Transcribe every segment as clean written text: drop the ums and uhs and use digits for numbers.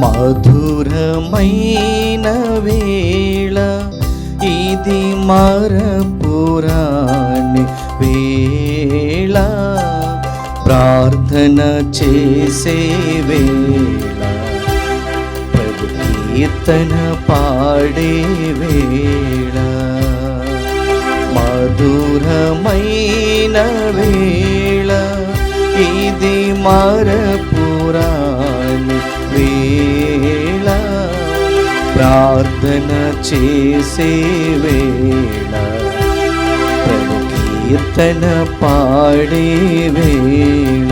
మధురమైన వేళ ఇది మరపురాని వేళ, ప్రార్థన చేసే వేళ, ప్రభు కీర్తన పాడే వేళ. మధురమైన వేళ ఇది మరపురాని వేళ, ప్రార్థన చేసే వేళ, ప్రభు కీర్తన పాడే వేళ.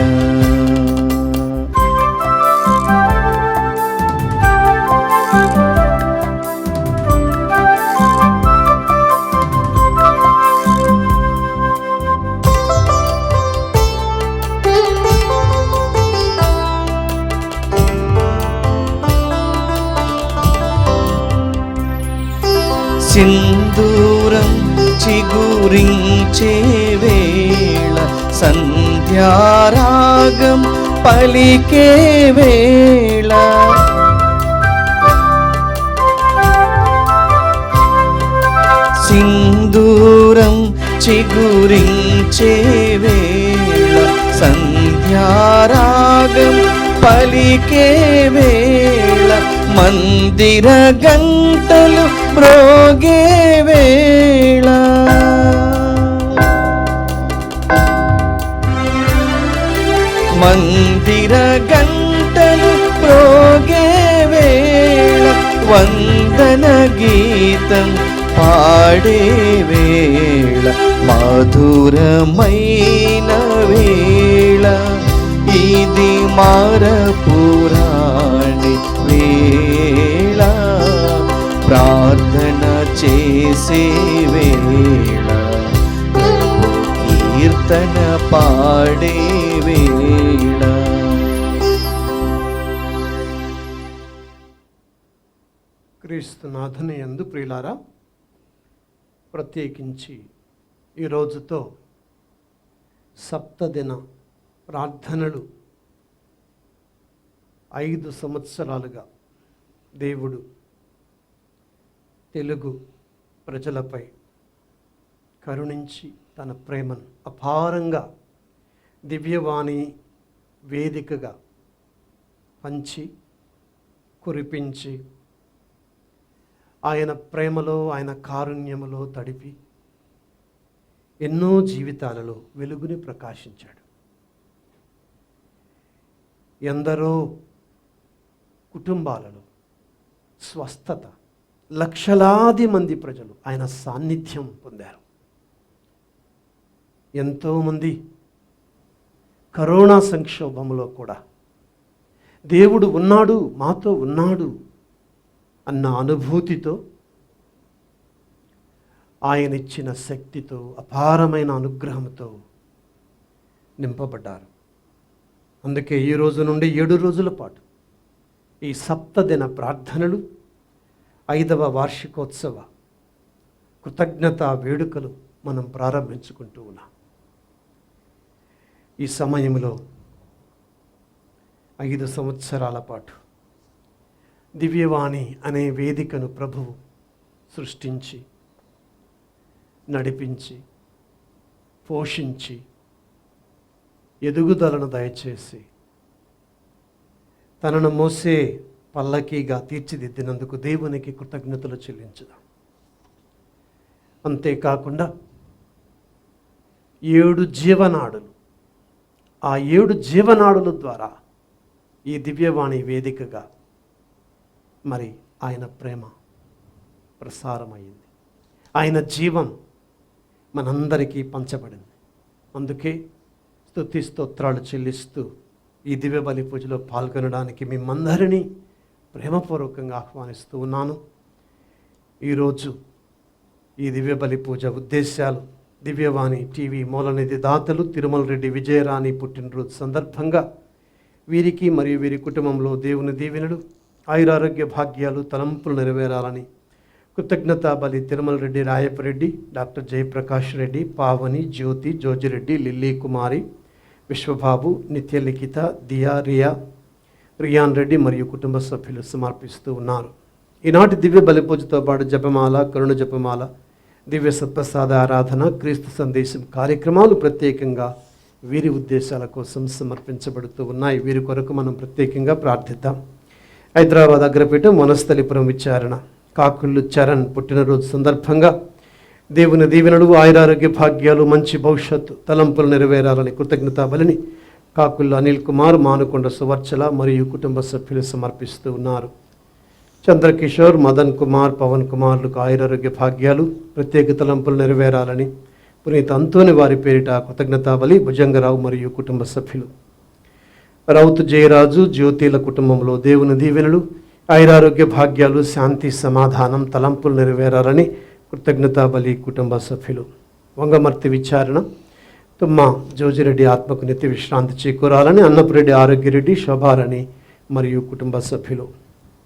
సింధూరం చిగురించే వేళ, సంధ్యారాగం పలికే వేళ, సింధూరం చిగురించే వేళ, సంధ్యారాగం పలికే వేళ, మందిర గంటలు మ్రోగే వేళ, మందిర గంటలు మ్రోగే వేళ, వందన గీతం పాడే వేళ, మధురమైన వేళ ఇది మరపురాని వేళ, ప్రార్థన చేసే వేళ, కీర్తన పాడే వేళ. క్రీస్తునాథుని యందు ప్రియులారా, ప్రత్యేకించి ఈ రోజుతో సప్తదిన ప్రార్థనలు 5 సంవత్సరాలుగా దేవుడు తెలుగు ప్రజలపై కరుణించి తన ప్రేమను అపారంగా దివ్యవాణి వేదికగా పంచి కురిపించి ఆయన ప్రేమలో ఆయన కారుణ్యములో తడిపి ఎన్నో జీవితాలలో వెలుగుని ప్రకాశించాడు. ఎందరో కుటుంబాలలో స్వస్థత, లక్షలాది మంది ప్రజలు ఆయన సాన్నిధ్యం పొందారు. ఎంతోమంది కరోనా సంక్షోభంలో కూడా దేవుడు ఉన్నాడు, మాతో ఉన్నాడు అన్న అనుభూతితో, ఆయన ఇచ్చిన శక్తితో, అపారమైన అనుగ్రహంతో నింపబడ్డారు. అందుకే ఈ రోజు నుండి 7 రోజుల పాటు ఈ సప్తదిన ప్రార్థనలు 5వ వార్షికోత్సవ కృతజ్ఞతా వేడుకలు మనం ప్రారంభించుకుంటూ ఉన్నాం. ఈ సమయంలో 5 సంవత్సరాల పాటు దివ్యవాణి అనే వేదికను ప్రభువు సృష్టించి, నడిపించి, పోషించి, ఎదుగుదలను దయచేసి తనను మోసే పల్లకీగా తీర్చిదిద్దినందుకు దేవునికి కృతజ్ఞతలు చెల్లించుదాం. అంతేకాకుండా 7 జీవనాడులు, ఆ 7 జీవనాడుల ద్వారా ఈ దివ్యవాణి వేదికగా మరి ఆయన ప్రేమ ప్రసారమైంది, ఆయన జీవం మనందరికీ పంచబడింది. అందుకే స్తుతి స్తోత్రాలు చెల్లిస్తూ ఈ దివ్య బలి పూజలో పాల్గొనడానికి మిమ్మందరినీ ప్రేమపూర్వకంగా ఆహ్వానిస్తూ ఉన్నాను. ఈరోజు ఈ దివ్య బలి పూజ ఉద్దేశాలు, దివ్యవాణి టీవీ మూలనిధి దాతలు తిరుమల రెడ్డి విజయరాణి పుట్టినరోజు సందర్భంగా వీరికి మరియు వీరి కుటుంబంలో దేవుని దీవెనలు, ఆయురారోగ్య భాగ్యాలు, తలంపులు నెరవేరాలని కృతజ్ఞతా బలి తిరుమల రెడ్డి, రాయపరెడ్డి, డాక్టర్ జయప్రకాష్ రెడ్డి, పావని, జ్యోతి, జోజిరెడ్డి, లిల్లీ కుమారి, విశ్వబాబు, నిత్యలిఖిత, దియా, రియా, రియాన్ రెడ్డి మరియు కుటుంబ సభ్యులు సమర్పిస్తూ ఉన్నారు. ఈనాటి దివ్య బలిపూజతో పాటు జపమాల, కరుణ జపమాల, దివ్య సత్ప్రసాద ఆరాధన, క్రీస్తు సందేశం కార్యక్రమాలు ప్రత్యేకంగా వీరి ఉద్దేశాల కోసం సమర్పించబడుతూ ఉన్నాయి. వీరి కొరకు మనం ప్రత్యేకంగా ప్రార్థిద్దాం. హైదరాబాద్ అగ్రపీఠం వనస్థలిపురం విచారణ కాకుళ్ళు చరణ్ పుట్టినరోజు సందర్భంగా దేవుని దీవెనలు, ఆయురారోగ్య భాగ్యాలు, మంచి భవిష్యత్తు తలంపులు నెరవేరాలని కృతజ్ఞతా బలిని కాకుళ్ళు అనిల్ కుమార్, మానుకొండ సువర్చల మరియు కుటుంబ సభ్యులు సమర్పిస్తూ ఉన్నారు. చంద్రకిషోర్, మదన్ కుమార్, పవన్ కుమార్లకు ఆయురారోగ్య భాగ్యాలు, ప్రత్యేక తలంపులు నెరవేరాలని పునీత అంతోని వారి పేరిట కృతజ్ఞతా బలి భుజంగరావు మరియు కుటుంబ సభ్యులు. రౌతు జయరాజు, జ్యోతిల కుటుంబంలో దేవుని దీవెనలు, ఆయురారోగ్య భాగ్యాలు, శాంతి సమాధానం తలంపులు నెరవేరాలని కృతజ్ఞతా బలి కుటుంబ సభ్యులు. వంగమర్తి విచారణ తుమ్మ జోజిరెడ్డి ఆత్మకు నిత్య విశ్రాంతి చేకూరాలని అన్నపురెడ్డి ఆరోగ్యరెడ్డి, శోభారాణి మరియు కుటుంబ సభ్యులు.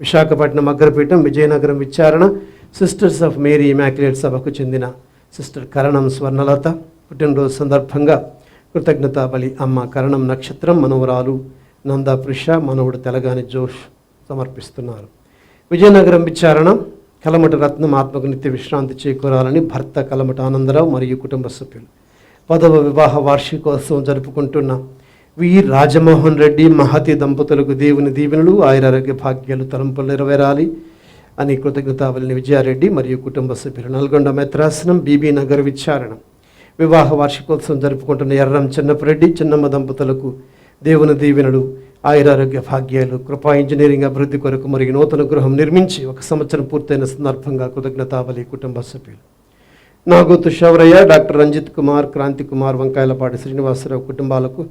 విశాఖపట్నం అగ్రపీఠం విజయనగరం విచారణ సిస్టర్స్ ఆఫ్ మేరీ ఇమాక్యులేట్ సభకు చెందిన సిస్టర్ కరణం స్వర్ణలత పుట్టినరోజు సందర్భంగా కృతజ్ఞతా బలి అమ్మ కరణం నక్షత్రం, మనవరాలు నందా ప్రిష, మనవుడు తెలగాని జోష్ సమర్పిస్తున్నారు. విజయనగరం విచారణ కలమట రత్నం ఆత్మకు నిత్య విశ్రాంతి చేకూరాలని భర్త కలమట ఆనందరావు మరియు కుటుంబ సభ్యులు. 10వ వివాహ వార్షికోత్సవం జరుపుకుంటున్న వి రాజమోహన్ రెడ్డి, మహతి దంపతులకు దేవుని దీవెనలు, ఆయురారోగ్య భాగ్యాలు తలంపులు నెరవేరాలి అని కృతజ్ఞతావళిని విజయారెడ్డి మరియు కుటుంబ సభ్యులు. నల్గొండ మెత్రాసనం బీబీ నగర్ విచారణ వివాహ వార్షికోత్సవం జరుపుకుంటున్న ఎర్రం చిన్నపరెడ్డి, చిన్నమ్మ దంపతులకు దేవుని దీవెనలు, ఆయురారోగ్య భాగ్యాలు, కృపా ఇంజనీరింగ్ అభివృద్ధి కొరకు మరియు నూతన గృహం నిర్మించి 1 సంవత్సరం పూర్తయిన సందర్భంగా కృతజ్ఞతావళి కుటుంబ సభ్యులు. నాగోతు శౌరయ్య, డాక్టర్ రంజిత్ కుమార్, క్రాంతి కుమార్, వంకాయలపాటి శ్రీనివాసరావు కుటుంబాలకు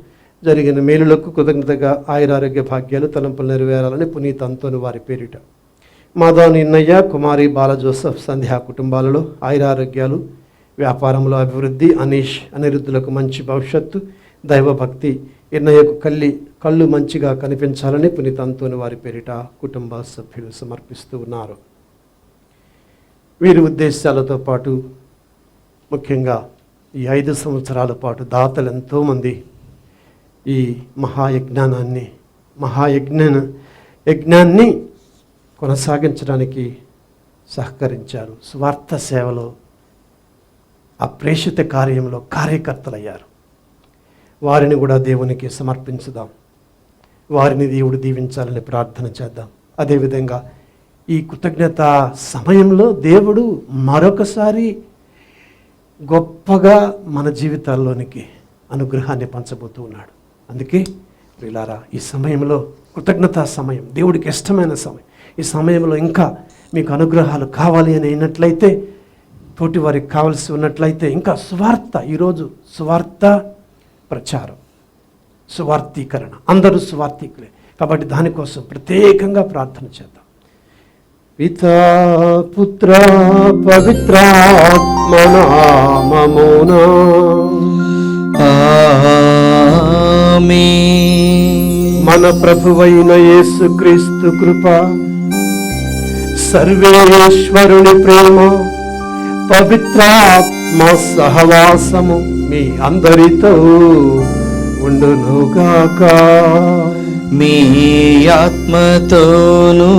జరిగిన మేలులకు కృతజ్ఞతగా ఆయురారోగ్య భాగ్యాలు తలంపులు నెరవేరాలని పునీత అంతోని వారి పేరిట. మాధవ్ నిన్నయ్య, కుమారి బాల జోసఫ్, సంధ్యా కుటుంబాలలో ఆయురారోగ్యాలు, వ్యాపారంలో అభివృద్ధి, అనీష్ అనిరుద్ధులకు మంచి భవిష్యత్తు, దైవభక్తి, ఎన్నయ్యకు కళ్ళు మంచిగా కనిపించాలని పునీత అంతోని వారి పేరిట కుటుంబ సభ్యులు సమర్పిస్తూ ఉన్నారు. వీరి ఉద్దేశాలతో పాటు ముఖ్యంగా ఈ 5 సంవత్సరాల పాటు దాతలు ఎంతోమంది ఈ యజ్ఞాన్ని కొనసాగించడానికి సహకరించారు. స్వార్థ సేవలో ఆ ప్రేషిత కార్యంలో కార్యకర్తలయ్యారు. వారిని కూడా దేవునికి సమర్పించుదాం. వారిని దేవుడు దీవించాలని ప్రార్థన చేద్దాం. అదేవిధంగా ఈ కృతజ్ఞత సమయంలో దేవుడు మరొకసారి గొప్పగా మన జీవితాల్లోనికి అనుగ్రహాన్ని పంచబోతూ ఉన్నాడు. అందుకే ప్రియులారా, ఈ సమయంలో కృతజ్ఞతా సమయం, దేవుడికి ఇష్టమైన సమయం. ఈ సమయంలో ఇంకా మీకు అనుగ్రహాలు కావాలి అని అయినట్లయితే, తోటి వారికి కావాల్సి ఉన్నట్లయితే ఇంకా సువార్త, ఈరోజు సువార్త ప్రచారం, సువార్థీకరణ, అందరూ సువార్థీకులే కాబట్టి దానికోసం ప్రత్యేకంగా ప్రార్థన చేద్దాం. పితా పుత్ర పవిత్రాత్మ నామమున ఆమేన్. మన ప్రభువైన యేసుక్రీస్తు కృప, సర్వేశ్వరుని ప్రేమ, పవిత్రాత్మ సహవాసము మీ అందరితో ఉండునుగాక. మీ ఆత్మతోనూ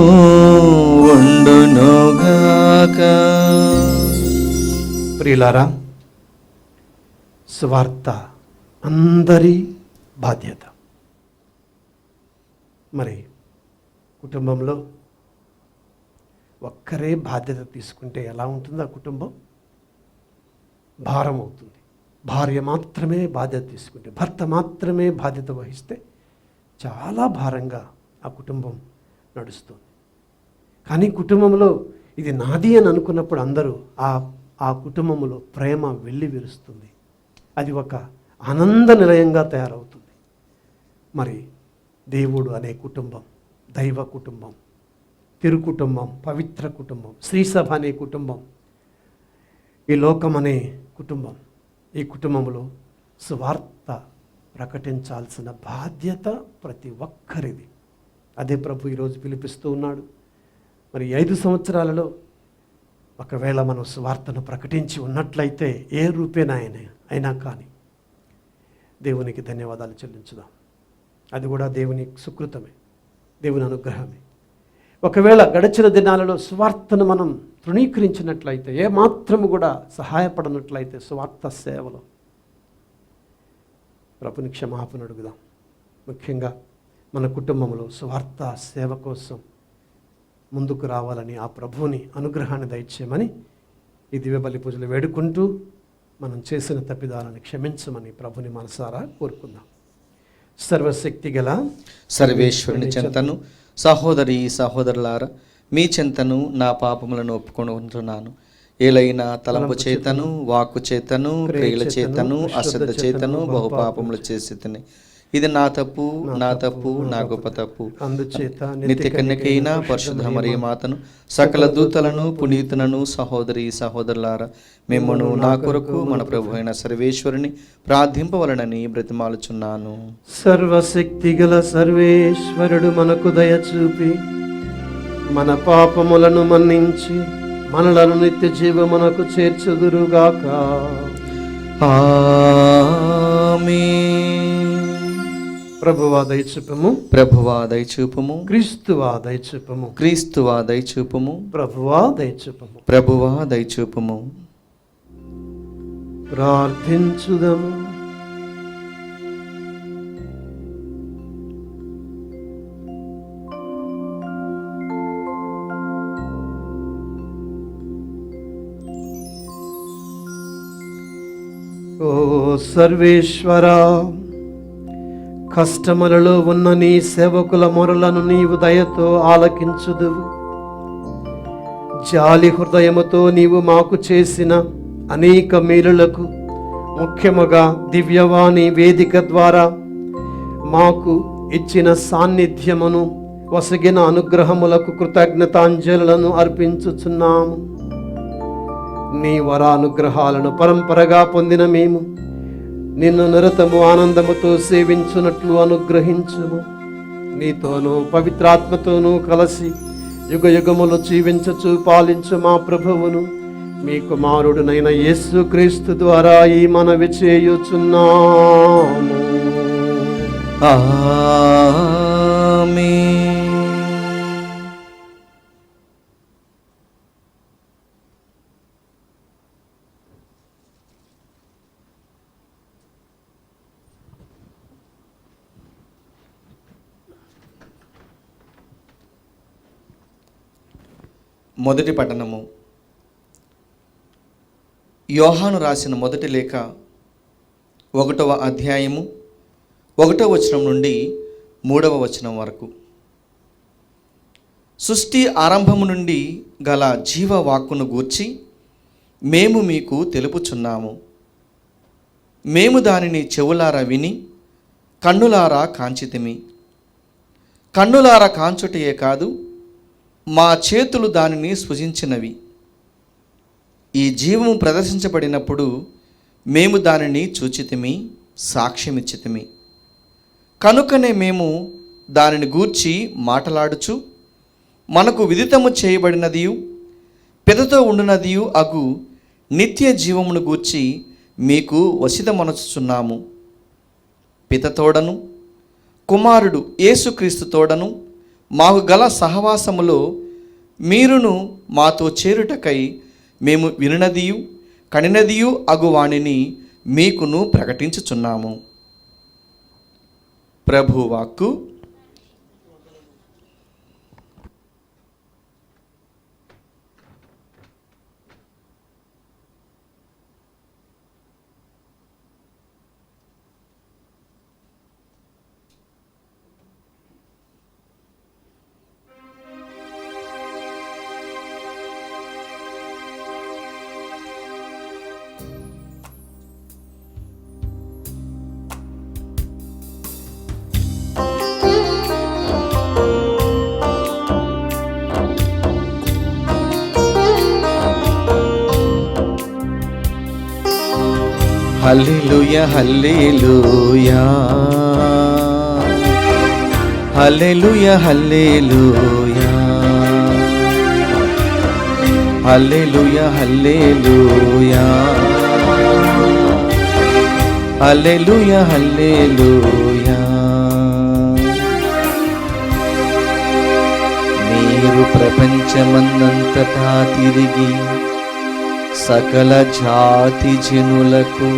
ఉండునుగాక. ప్రియులారా, సువార్త అందరి బాధ్యత. మరి కుటుంబంలో ఒక్కరే బాధ్యత తీసుకుంటే ఎలా ఉంటుంది? ఆ కుటుంబం భారం అవుతుంది. భార్య మాత్రమే బాధ్యత తీసుకుంటే, భర్త మాత్రమే బాధ్యత వహిస్తే చాలా భారంగా ఆ కుటుంబం నడుస్తుంది. కానీ కుటుంబంలో ఇది నాది అని అనుకున్నప్పుడు అందరూ ఆ కుటుంబంలో ప్రేమ వెళ్ళి విరుస్తుంది. అది ఒక ఆనంద నిలయంగా తయారవుతుంది. మరి దేవుడు అనే కుటుంబం, దైవ కుటుంబం, తిరు కుటుంబం, పవిత్ర కుటుంబం, శ్రీసభ అనే కుటుంబం, ఈ లోకం అనే కుటుంబం, ఈ కుటుంబంలో సువార్త ప్రకటించాల్సిన బాధ్యత ప్రతి ఒక్కరిది. అదే ప్రభు ఈరోజు పిలిపిస్తూ ఉన్నాడు. మరి 5 సంవత్సరాలలో ఒకవేళ మనం సువార్తను ప్రకటించి ఉన్నట్లయితే, ఏ రూపేణ అయినా కానీ దేవునికి ధన్యవాదాలు చెల్లించుదాం. అది కూడా దేవుని సుకృతమే. దేవుని అనుగ్రహమే. ఒకవేళ గడిచిన దినాలలో సువార్తను మనం తృణీకరించినట్లయితే, ఏమాత్రము కూడా సహాయపడనట్లయితే సువార్త సేవలో ప్రభుని క్షమాపణ అడుగుదాం. ముఖ్యంగా మన కుటుంబంలో సువార్త సేవ కోసం ముందుకు రావాలని ఆ ప్రభువుని అనుగ్రహాన్ని దయచేయమని ఈ దివ్య బలి పూజలు వేడుకుంటూ మనం చేసిన తప్పిదాలను క్షమించమని ప్రభుని మనసారా కోరుకుందాం. సర్వశక్తి గల సర్వేశ్వరుని చెంతను సహోదరి సహోదరులారా, మీ చెంతను నా పాపములను ఒప్పుకొనుచున్నాను. ఏలైనా తలంపు చేతను, వాక్కు చేతను, క్రియల చేతను, అశ్రద్ధ చేతను బహుపాపములు చేసి తిని. ఇది నా తప్పు, నా గొప్ప తప్పు. అందుచేత నిత్య కన్యకైన పరిశుద్ధ మరియ మాతను, సకల దూతలను, పునీతులను, సహోదరి సహోదరులారా, మిమ్మును నా కొరకు మన ప్రభు అయిన సర్వేశ్వరుని ప్రార్థింపవలనని బ్రతిమాలుచున్నాను. సర్వశక్తి గల సర్వేశ్వరుడు మనకు దయ చూపి మన పాపములను మన్నించి మనలను నిత్య జీవమునకు చేర్చుదురుగాక. ఆమేన్. ప్రభువా దయచూపము, ప్రభువా దయచూపము, క్రీస్తువా దయచూపము, క్రీస్తువా దయచూపము, ప్రభువా దయచూపము. ప్రభువా దయచూపము. ప్రార్థించుదము. ఓ సర్వేశ్వరా, కష్టములలో ఉన్న నీ సేవకుల మొరలను నీవు దయతో ఆలకించుదువు. జాలి హృదయముతో నీవు మాకు చేసిన అనేక మేలులకు, ముఖ్యముగా దివ్యవాణి వేదిక ద్వారా మాకు ఇచ్చిన సాన్నిధ్యమును, వసగిన అనుగ్రహములకు కృతజ్ఞతాంజలులను అర్పించుచున్నాము. నీ వరానుగ్రహాలను పరంపరగా పొందిన మేము నిన్ను నిరతము ఆనందముతో సేవించున్నట్లు అనుగ్రహించుము. నీతోనూ పవిత్రాత్మతోనూ కలిసి యుగ యుగములు జీవించచు పాలించు మా ప్రభువును, మీ కుమారుడునైన యేసు క్రీస్తు ద్వారా ఈ మనవి చేయుచున్నాము. ఆమేన్. మొదటి పట్టణము. యోహాను రాసిన మొదటి లేఖ 1వ అధ్యాయము 1వ వచనం నుండి 3వ వచనం వరకు. సృష్టి ఆరంభము నుండి గల జీవవాక్కును గూర్చి మేము మీకు తెలుపుచున్నాము. మేము దానిని చెవులారా విని కన్నులారా కాంచితిమి. కన్నులారా కాంచుటయే కాదు, మా చేతులు దానిని స్పృశించినవి. ఈ జీవము ప్రదర్శించబడినప్పుడు మేము దానిని చూచితిమి, సాక్ష్యమిచ్చితిమి. కనుకనే మేము దానిని గూర్చి మాటలాడుచు మనకు విదితము చేయబడినదియు పిదతో ఉండునదియు అగు నిత్య జీవమును గూర్చి మీకు వసితమనచుచున్నాము. పితతోడను కుమారుడు యేసుక్రీస్తు తోడను మాకు గల సహవాసములో మీరును మాతో చేరుటకై మేము వినునదియు కనినదియు అగు వాణిని మీకును ప్రకటించుచున్నాము. ప్రభువాక్కు. హల్లెలూయా హల్లెలూయా హల్లెలూయా హల్లెలూయా హల్లెలూయా హల్లెలూయా హల్లెలూయా హల్లెలూయా. ప్రపంచమందంతటా తిరిగి సకల జాతి జనులకు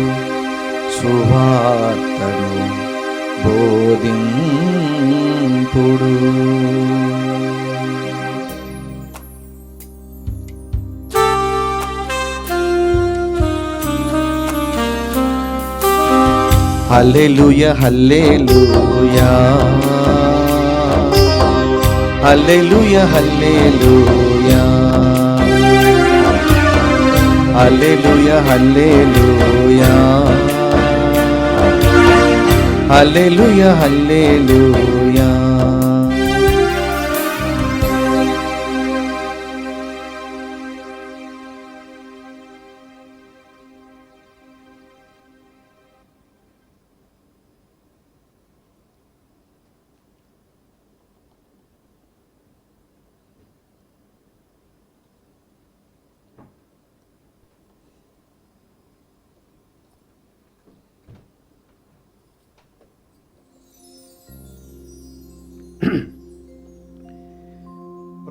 సువార్తను బోధింపుడు. హల్లెలూయా హల్లెలూయా హల్లెలూయా హల్లెలూయా హల్లెలూయా హల్లెలూయా హల్లెలూయా హల్లెలూయా.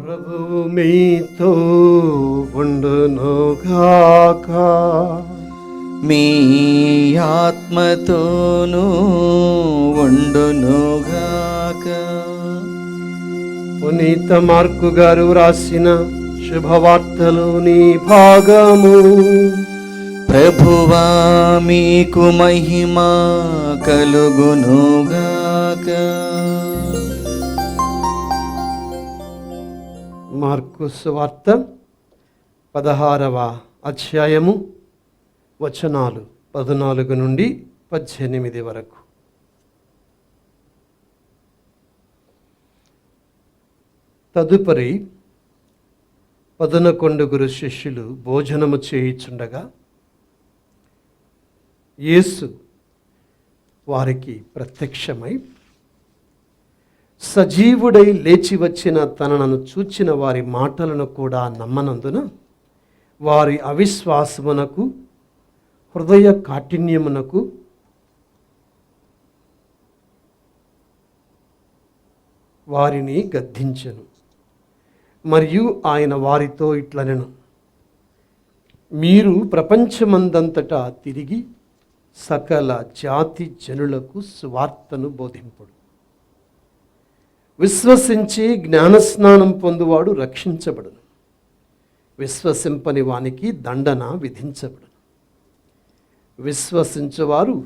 ప్రభువు మీతో ఉండునుగాక. మీ ఆత్మతోనూ ఉండునుగాక. పునీత మార్కు గారు రాసిన శుభవార్తలోని భాగము. ప్రభువా మీకు మహిమ కలుగునుగాక. మార్కు సువార్త 16వ అధ్యాయము వచనాలు 14 నుండి 18 వరకు. తదుపరి 11 శిష్యులు భోజనము చేయుచుండగా యేసు వారికి ప్రత్యక్షమై సజీవుడై లేచి వచ్చిన తనను చూచిన వారి మాటలను కూడా నమ్మనందున వారి అవిశ్వాసమునకు హృదయ కాఠిన్యమునకు వారిని గద్దించెను. మరియు ఆయన వారితో ఇట్లనెను, మీరు ప్రపంచమందంతటా తిరిగి సకల జాతి జనులకు సువార్తను బోధింపుడు. విశ్వసించి జ్ఞానస్నానం పొందువాడు రక్షించబడును, విశ్వసింపని వానికి దండన విధించబడును. విశ్వసించువారు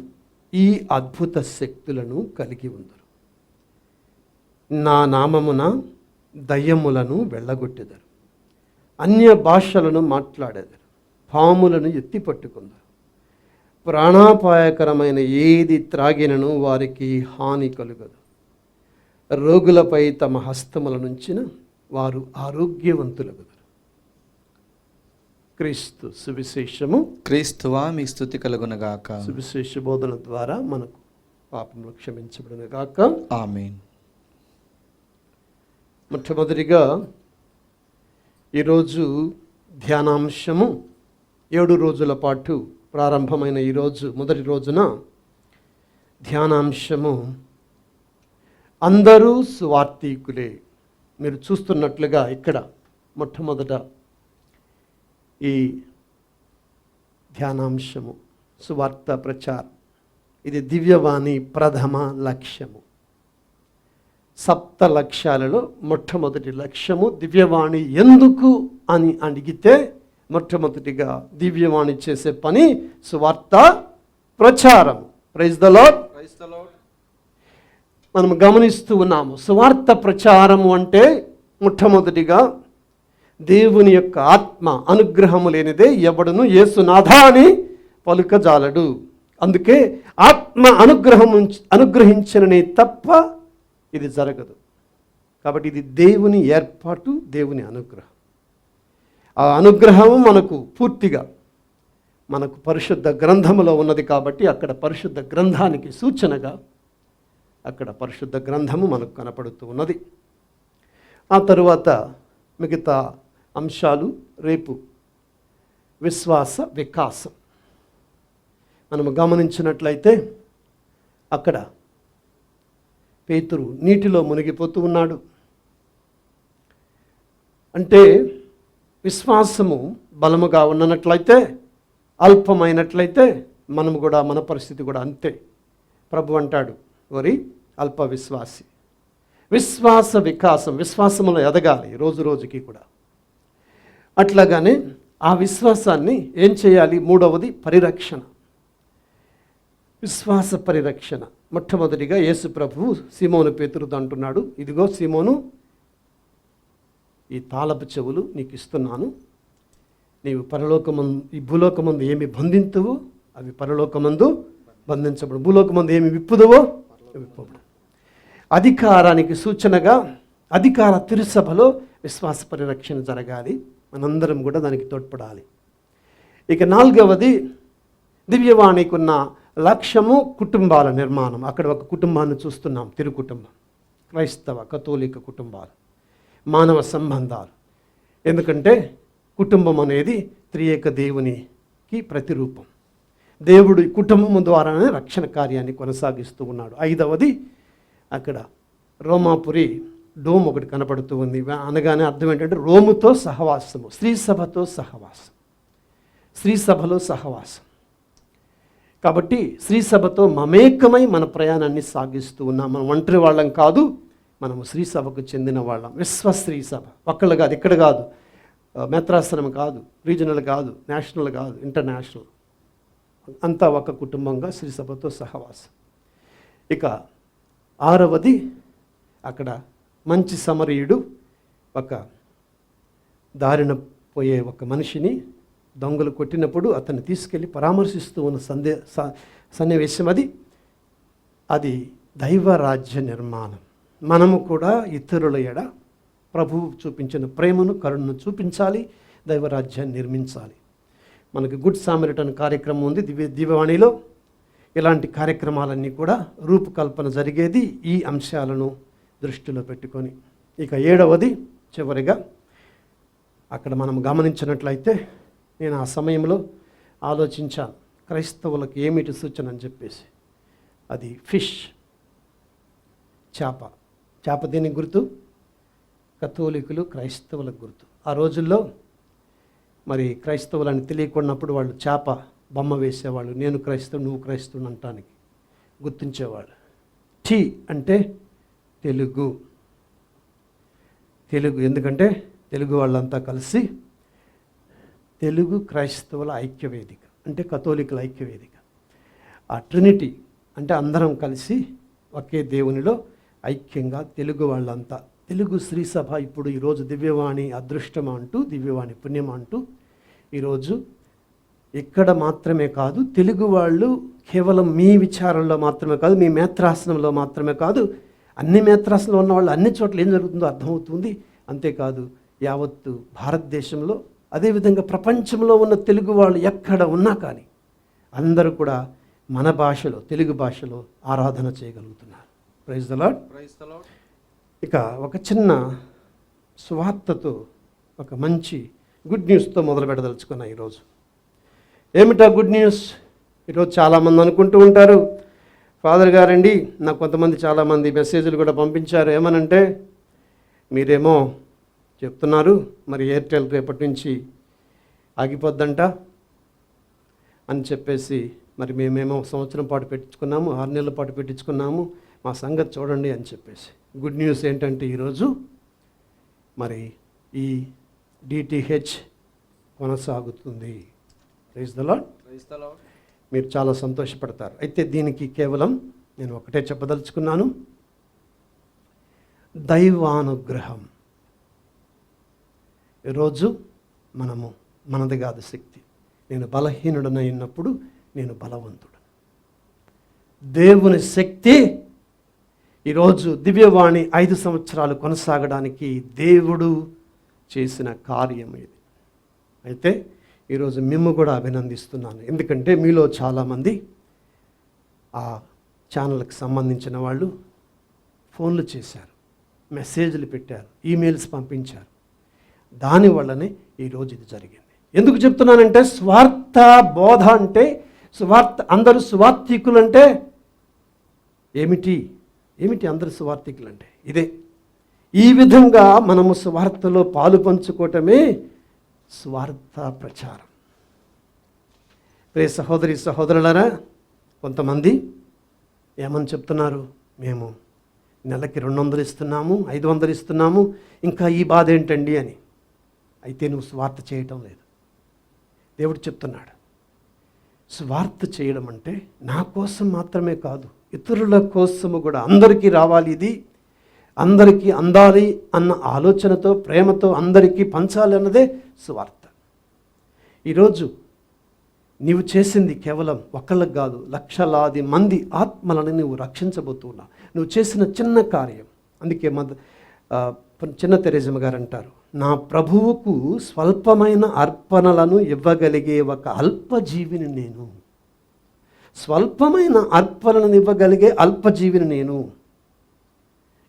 ఈ అద్భుత శక్తులను కలిగి ఉందరు. నా నామమున దయ్యములను వెళ్ళగొట్టెదరు, అన్య భాషలను మాట్లాడెదరు, పాములను ఎత్తిపట్టుకుందరు, ప్రాణాపాయకరమైన ఏది త్రాగినను వారికి హాని కలుగదు. రోగులపై తమ హస్తములనుంచిన వారు ఆరోగ్యవంతులగుదరు. క్రీస్తు సువిశేషము. క్రీస్తువా మీ స్తుతి కలుగునగాక. సువిశేష బోధన ద్వారా మనకు పాపములు క్షమించబడునుగాక. ఆమేన్. మొట్టమొదటిగా ఈరోజు ధ్యానాంశము 7 రోజుల పాటు ప్రారంభమైన ఈరోజు మొదటి రోజున ధ్యానాంశము అందరూ సువార్తీకులే. మీరు చూస్తున్నట్లుగా ఇక్కడ మొట్టమొదట ఈ ధ్యానాంశము సువార్త ప్రచారం. ఇది దివ్యవాణి ప్రథమ లక్ష్యము. 7 లక్ష్యాలలో మొట్టమొదటి లక్ష్యము దివ్యవాణి. ఎందుకు అని అడిగితే మొట్టమొదటిగా దివ్యవాణి చేసే పని సువార్త ప్రచారం. Praise the lord. మనం గమనిస్తూ ఉన్నాము, సువార్త ప్రచారము అంటే మొట్టమొదటిగా దేవుని యొక్క ఆత్మ అనుగ్రహము లేనిదే ఎవడును యేసునాథా అని పలుకజాలడు. అందుకే ఆత్మ అనుగ్రహించననే తప్ప ఇది జరగదు. కాబట్టి ఇది దేవుని ఏర్పాటు, దేవుని అనుగ్రహం. ఆ అనుగ్రహము మనకు పూర్తిగా మనకు పరిశుద్ధ గ్రంథములో ఉన్నది. కాబట్టి అక్కడ పరిశుద్ధ గ్రంథానికి సూచనగా అక్కడ పరిశుద్ధ గ్రంథము మనకు కనపడుతూ ఉన్నది. ఆ తరువాత మిగతా అంశాలు రేపు. విశ్వాస వికాసం మనము గమనించినట్లయితే అక్కడ పేతురు నీటిలో మునిగిపోతూ ఉన్నాడు. అంటే విశ్వాసము బలముగా ఉన్నట్లయితే, అల్పమైనట్లయితే మనము కూడా, మన పరిస్థితి కూడా అంతే. ప్రభు అంటాడు, ఓరి అల్ప విశ్వాసి. విశ్వాస వికాసం, విశ్వాసములో ఎదగాలి రోజు రోజుకి కూడా. అట్లాగానే ఆ విశ్వాసాన్ని ఏం చేయాలి? మూడవది పరిరక్షణ, విశ్వాస పరిరక్షణ. మొట్టమొదటిగా యేసు ప్రభువు సీమోను పేతురుతో అంటున్నాడు, ఇదిగో సీమోను, ఈ తాళపు చెవులు నీకు ఇస్తున్నాను. నీవు పరలోకమందు, ఈ భూలోకమందు ఏమి బంధింతువో అవి పరలోకమందు బంధించబడు, భూలోకమందు ఏమి విప్పుదువో విప్పబడు. అధికారానికి సూచనగా అధికార తిరుసభలో విశ్వాస పరిరక్షణ జరగాలి. మనందరం కూడా దానికి తోడ్పడాలి. ఇక నాలుగవది, దివ్యవాణికి ఉన్న లక్ష్యము కుటుంబాల నిర్మాణం. అక్కడ ఒక కుటుంబాన్ని చూస్తున్నాం, తిరు కుటుంబం, క్రైస్తవ కథోలిక కుటుంబాలు, మానవ సంబంధాలు. ఎందుకంటే కుటుంబం అనేది త్రియేక దేవునికి ప్రతిరూపం. దేవుడు కుటుంబం ద్వారానే రక్షణ కార్యాన్ని కొనసాగిస్తూ ఉన్నాడు. ఐదవది, అక్కడ రోమాపురి డోమ్ ఒకటి కనపడుతూ ఉంది. అనగానే అర్థం ఏంటంటే రోముతో సహవాసము, స్త్రీ సభతో సహవాసం, స్త్రీ సభలో సహవాసం. కాబట్టి స్త్రీ సభతో మమేకమై మన ప్రయాణాన్ని సాగిస్తూ ఉన్నాం. మనం ఒంటరి వాళ్ళం కాదు, మనము స్త్రీ సభకు చెందిన వాళ్ళం. విశ్వస్త్రీ సభ, ఒక్కళ్ళు కాదు, ఇక్కడ కాదు, మేత్రాశ్రమం కాదు, రీజనల్ కాదు, నేషనల్ కాదు, ఇంటర్నేషనల్, అంతా ఒక కుటుంబంగా స్త్రీ సభతో సహవాసం. ఇక ఆరవది, అక్కడ మంచి సమరయుడు ఒక దారిన పోయే ఒక మనిషిని దొంగలు కొట్టినప్పుడు అతన్ని తీసుకెళ్ళి పరామర్శిస్తూ ఉన్న సన్నివేశం అది దైవరాజ్య నిర్మాణం. మనము కూడా ఇతరుల ఎడ ప్రభువు చూపించిన ప్రేమను, కరుణను చూపించాలి, దైవరాజ్యాన్ని నిర్మించాలి. మనకి గుడ్ సామరిటన్ కార్యక్రమం ఉంది దివ్యవాణిలో. ఇలాంటి కార్యక్రమాలన్నీ కూడా రూపకల్పన జరిగేది ఈ అంశాలను దృష్టిలో పెట్టుకొని. ఇక ఏడవది, చివరిగా అక్కడ మనం గమనించినట్లయితే, నేను ఆ సమయంలో ఆలోచించాను, క్రైస్తవులకు ఏమిటి సూచన అని చెప్పేసి. అది ఫిష్, చేప. చేప దేనికి గుర్తు? కథోలికులు క్రైస్తవులకు గుర్తు. ఆ రోజుల్లో మరి క్రైస్తవులని తెలియకున్నప్పుడు వాళ్ళు చేప బొమ్మ వేసేవాళ్ళు. నేను క్రైస్తవుడు, నువ్వు క్రైస్తవుడు అనటానికి గుర్తించేవాళ్ళు. టీ అంటే తెలుగు, ఎందుకంటే తెలుగు వాళ్ళంతా కలిసి తెలుగు క్రైస్తవుల ఐక్యవేదిక, అంటే కథోలికుల ఐక్యవేదిక. ఆ ట్రినిటీ అంటే అందరం కలిసి ఒకే దేవునిలో ఐక్యంగా తెలుగు వాళ్ళంతా, తెలుగు స్త్రీ సభ ఇప్పుడు ఈరోజు దివ్యవాణి అదృష్టం అంటూ, దివ్యవాణి పుణ్యం అంటూ ఈరోజు ఇక్కడ మాత్రమే కాదు, తెలుగు వాళ్ళు కేవలం మీ విచారంలో మాత్రమే కాదు, మీ మేత్రాసనంలో మాత్రమే కాదు, అన్ని మేత్రాసనంలో ఉన్న వాళ్ళు అన్ని చోట్ల ఏం జరుగుతుందో అర్థమవుతుంది. అంతేకాదు యావత్తు భారతదేశంలో, అదేవిధంగా ప్రపంచంలో ఉన్న తెలుగు వాళ్ళు ఎక్కడ ఉన్నా కానీ అందరూ కూడా మన భాషలో, తెలుగు భాషలో ఆరాధన చేయగలుగుతున్నారు. Praise the lord. ఇక ఒక చిన్న సువార్తతో, ఒక మంచి గుడ్ న్యూస్తో మొదలు పెట్టదలుచుకున్నా ఈరోజు. ఏమిటా గుడ్ న్యూస్? ఈరోజు చాలామంది అనుకుంటూ ఉంటారు, ఫాదర్ గారండి, నాకు కొంతమంది చాలామంది మెసేజ్లు కూడా పంపించారు. ఏమనంటే, మీరేమో చెప్తున్నారు మరి ఎయిర్టెల్ రేపటి నుంచి ఆగిపోద్దంట అని చెప్పేసి, మరి మేమేమో సంవత్సరం పాటు పెట్టించుకున్నాము, 6 నెలల పాటు పెట్టించుకున్నాము, మా సంగతి చూడండి అని చెప్పేసి. గుడ్ న్యూస్ ఏంటంటే ఈరోజు మరి ఈ డిటిహెచ్ కొనసాగుతుంది. Praise the lord. మీరు చాలా సంతోషపడతారు. అయితే దీనికి కేవలం నేను ఒకటే చెప్పదలుచుకున్నాను, దైవానుగ్రహం. ఈరోజు మనది కాదు శక్తి. నేను బలహీనుడనైనప్పుడు నేను బలవంతుడు. దేవుని శక్తి ఈరోజు దివ్యవాణి 5 సంవత్సరాలు కొనసాగడానికి దేవుడు చేసిన కార్యం ఇది. అయితే ఈరోజు మిమ్ము కూడా అభినందిస్తున్నాను. ఎందుకంటే మీలో చాలామంది ఆ ఛానల్కి సంబంధించిన వాళ్ళు ఫోన్లు చేశారు, మెసేజ్లు పెట్టారు, ఈమెయిల్స్ పంపించారు. దానివల్లనే ఈరోజు ఇది జరిగింది. ఎందుకు చెప్తున్నానంటే, స్వార్థ బోధ అంటే, అందరూ సువార్థికులు అంటే ఏమిటి అందరు సువార్థికులు అంటే ఇదే. ఈ విధంగా మనము స్వార్థలో పాలు పంచుకోవటమే స్వార్థ ప్రచారం. ప్రియ సహోదరి సహోదరులారా, కొంతమంది ఏమని చెప్తున్నారు, మేము నెలకి 200 ఇస్తున్నాము, 500 ఇస్తున్నాము, ఇంకా ఈ బాధ ఏంటండి అని. అయితే నువ్వు స్వార్థ చేయటం లేదు. దేవుడు చెప్తున్నాడు, స్వార్థ చేయడం అంటే నా కోసం మాత్రమే కాదు, ఇతరుల కోసము కూడా, అందరికీ రావాలి, ఇది అందరికీ అందాలి అన్న ఆలోచనతో, ప్రేమతో అందరికీ పంచాలి అన్నదే స్వార్థ. ఈరోజు నీవు చేసింది కేవలం ఒకళ్ళకి కాదు, లక్షలాది మంది ఆత్మలను నువ్వు రక్షించబోతున్నావు. నువ్వు చేసిన చిన్న కార్యం. అందుకే చిన్న తెరేజమ్మ గారు అంటారు, నా ప్రభువుకు స్వల్పమైన అర్పణలను ఇవ్వగలిగే ఒక అల్పజీవిని నేను. స్వల్పమైన అర్పణలను ఇవ్వగలిగే అల్పజీవిని నేను.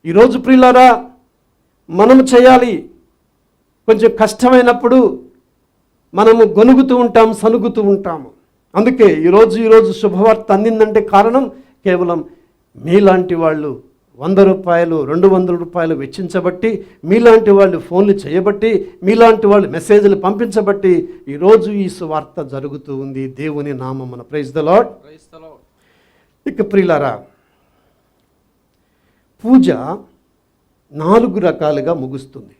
ఈరోజు ప్రియులారా, మనము చేయాలి. కొంచెం కష్టమైనప్పుడు మనము గొనుగుతూ ఉంటాం, సనుగుతూ ఉంటాము. అందుకే ఈరోజు శుభవార్త అందిందంటే కారణం కేవలం మీలాంటి వాళ్ళు 100 రూపాయలు 200 రూపాయలు వెచ్చించబట్టి, మీలాంటి వాళ్ళు ఫోన్లు చేయబట్టి, మీలాంటి వాళ్ళు మెసేజ్లు పంపించబట్టి ఈరోజు ఈ సువార్త జరుగుతూ ఉంది. దేవుని నామమున ప్రైజ్ ద లార్డ్. ఇక ప్రియులారా, పూజ 4 రకాలుగా ముగుస్తుంది.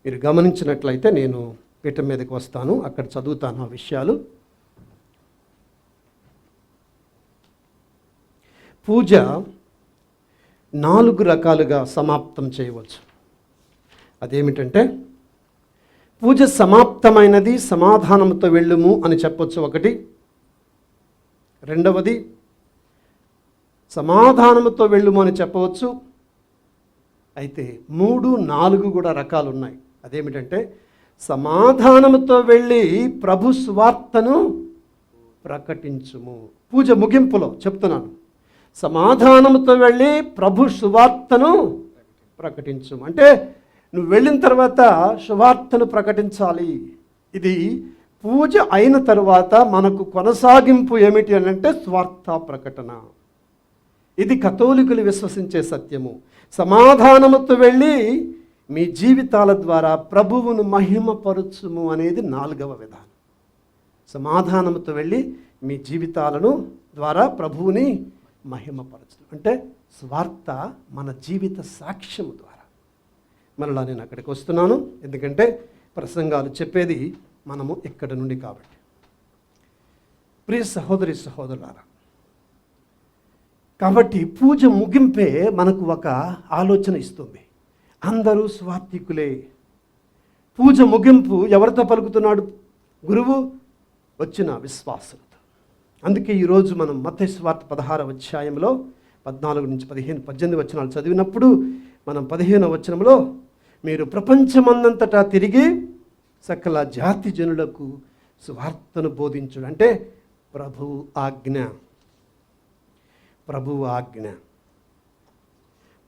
మీరు గమనించినట్లయితే నేను పీఠం మీదకి వస్తాను, అక్కడ చదువుతాను ఆ విషయాలు. పూజ 4 రకాలుగా సమాప్తం చేయవచ్చు. అదేమిటంటే, పూజ సమాప్తమైనది, సమాధానంతో వెళ్ళుము అని చెప్పొచ్చు ఒకటి. రెండవది, సమాధానంతో వెళ్ళుము అని చెప్పవచ్చు. అయితే 3, 4 కూడా రకాలు ఉన్నాయి. అదేమిటంటే, సమాధానంతో వెళ్ళి ప్రభు స్వార్థను ప్రకటించుము. పూజ ముగింపులో చెప్తున్నాను, సమాధానంతో వెళ్ళి ప్రభు సువార్తను ప్రకటించుము. అంటే నువ్వు వెళ్ళిన తర్వాత సువార్తను ప్రకటించాలి. ఇది పూజ అయిన తర్వాత మనకు కొనసాగింపు ఏమిటి అని అంటే స్వార్థ ప్రకటన. ఇది కథోలికులు విశ్వసించే సత్యము. సమాధానముతో వెళ్ళి మీ జీవితాల ద్వారా ప్రభువును మహిమపరచుము అనేది 4వ విధానం. సమాధానముతో వెళ్ళి మీ జీవితాలను ద్వారా ప్రభువుని మహిమపరచు అంటే స్వార్థ మన జీవిత సాక్ష్యము ద్వారా. మరలా నేను అక్కడికి వస్తున్నాను, ఎందుకంటే ప్రసంగాలు చెప్పేది మనము ఇక్కడ నుండి కాబట్టి. ప్రియ సహోదరి సహోదరులారా, కాబట్టి పూజ ముగింపే మనకు ఒక ఆలోచన ఇస్తుంది. అందరూ స్వార్థికులే. పూజ ముగింపు ఎవరితో పలుకుతున్నాడు? గురువు వచ్చిన విశ్వాసులతో. అందుకే ఈరోజు మనం మత్తయి సువార్త 16వ అధ్యాయంలో 14 నుంచి 15, 18 వచనాలు చదివినప్పుడు మనం 15వ వచనంలో, మీరు ప్రపంచమందంతటా తిరిగి సకల జాతి జనులకు సువార్తను బోధించుడు. అంటే ప్రభువు ఆజ్ఞ, ప్రభువు ఆజ్ఞ,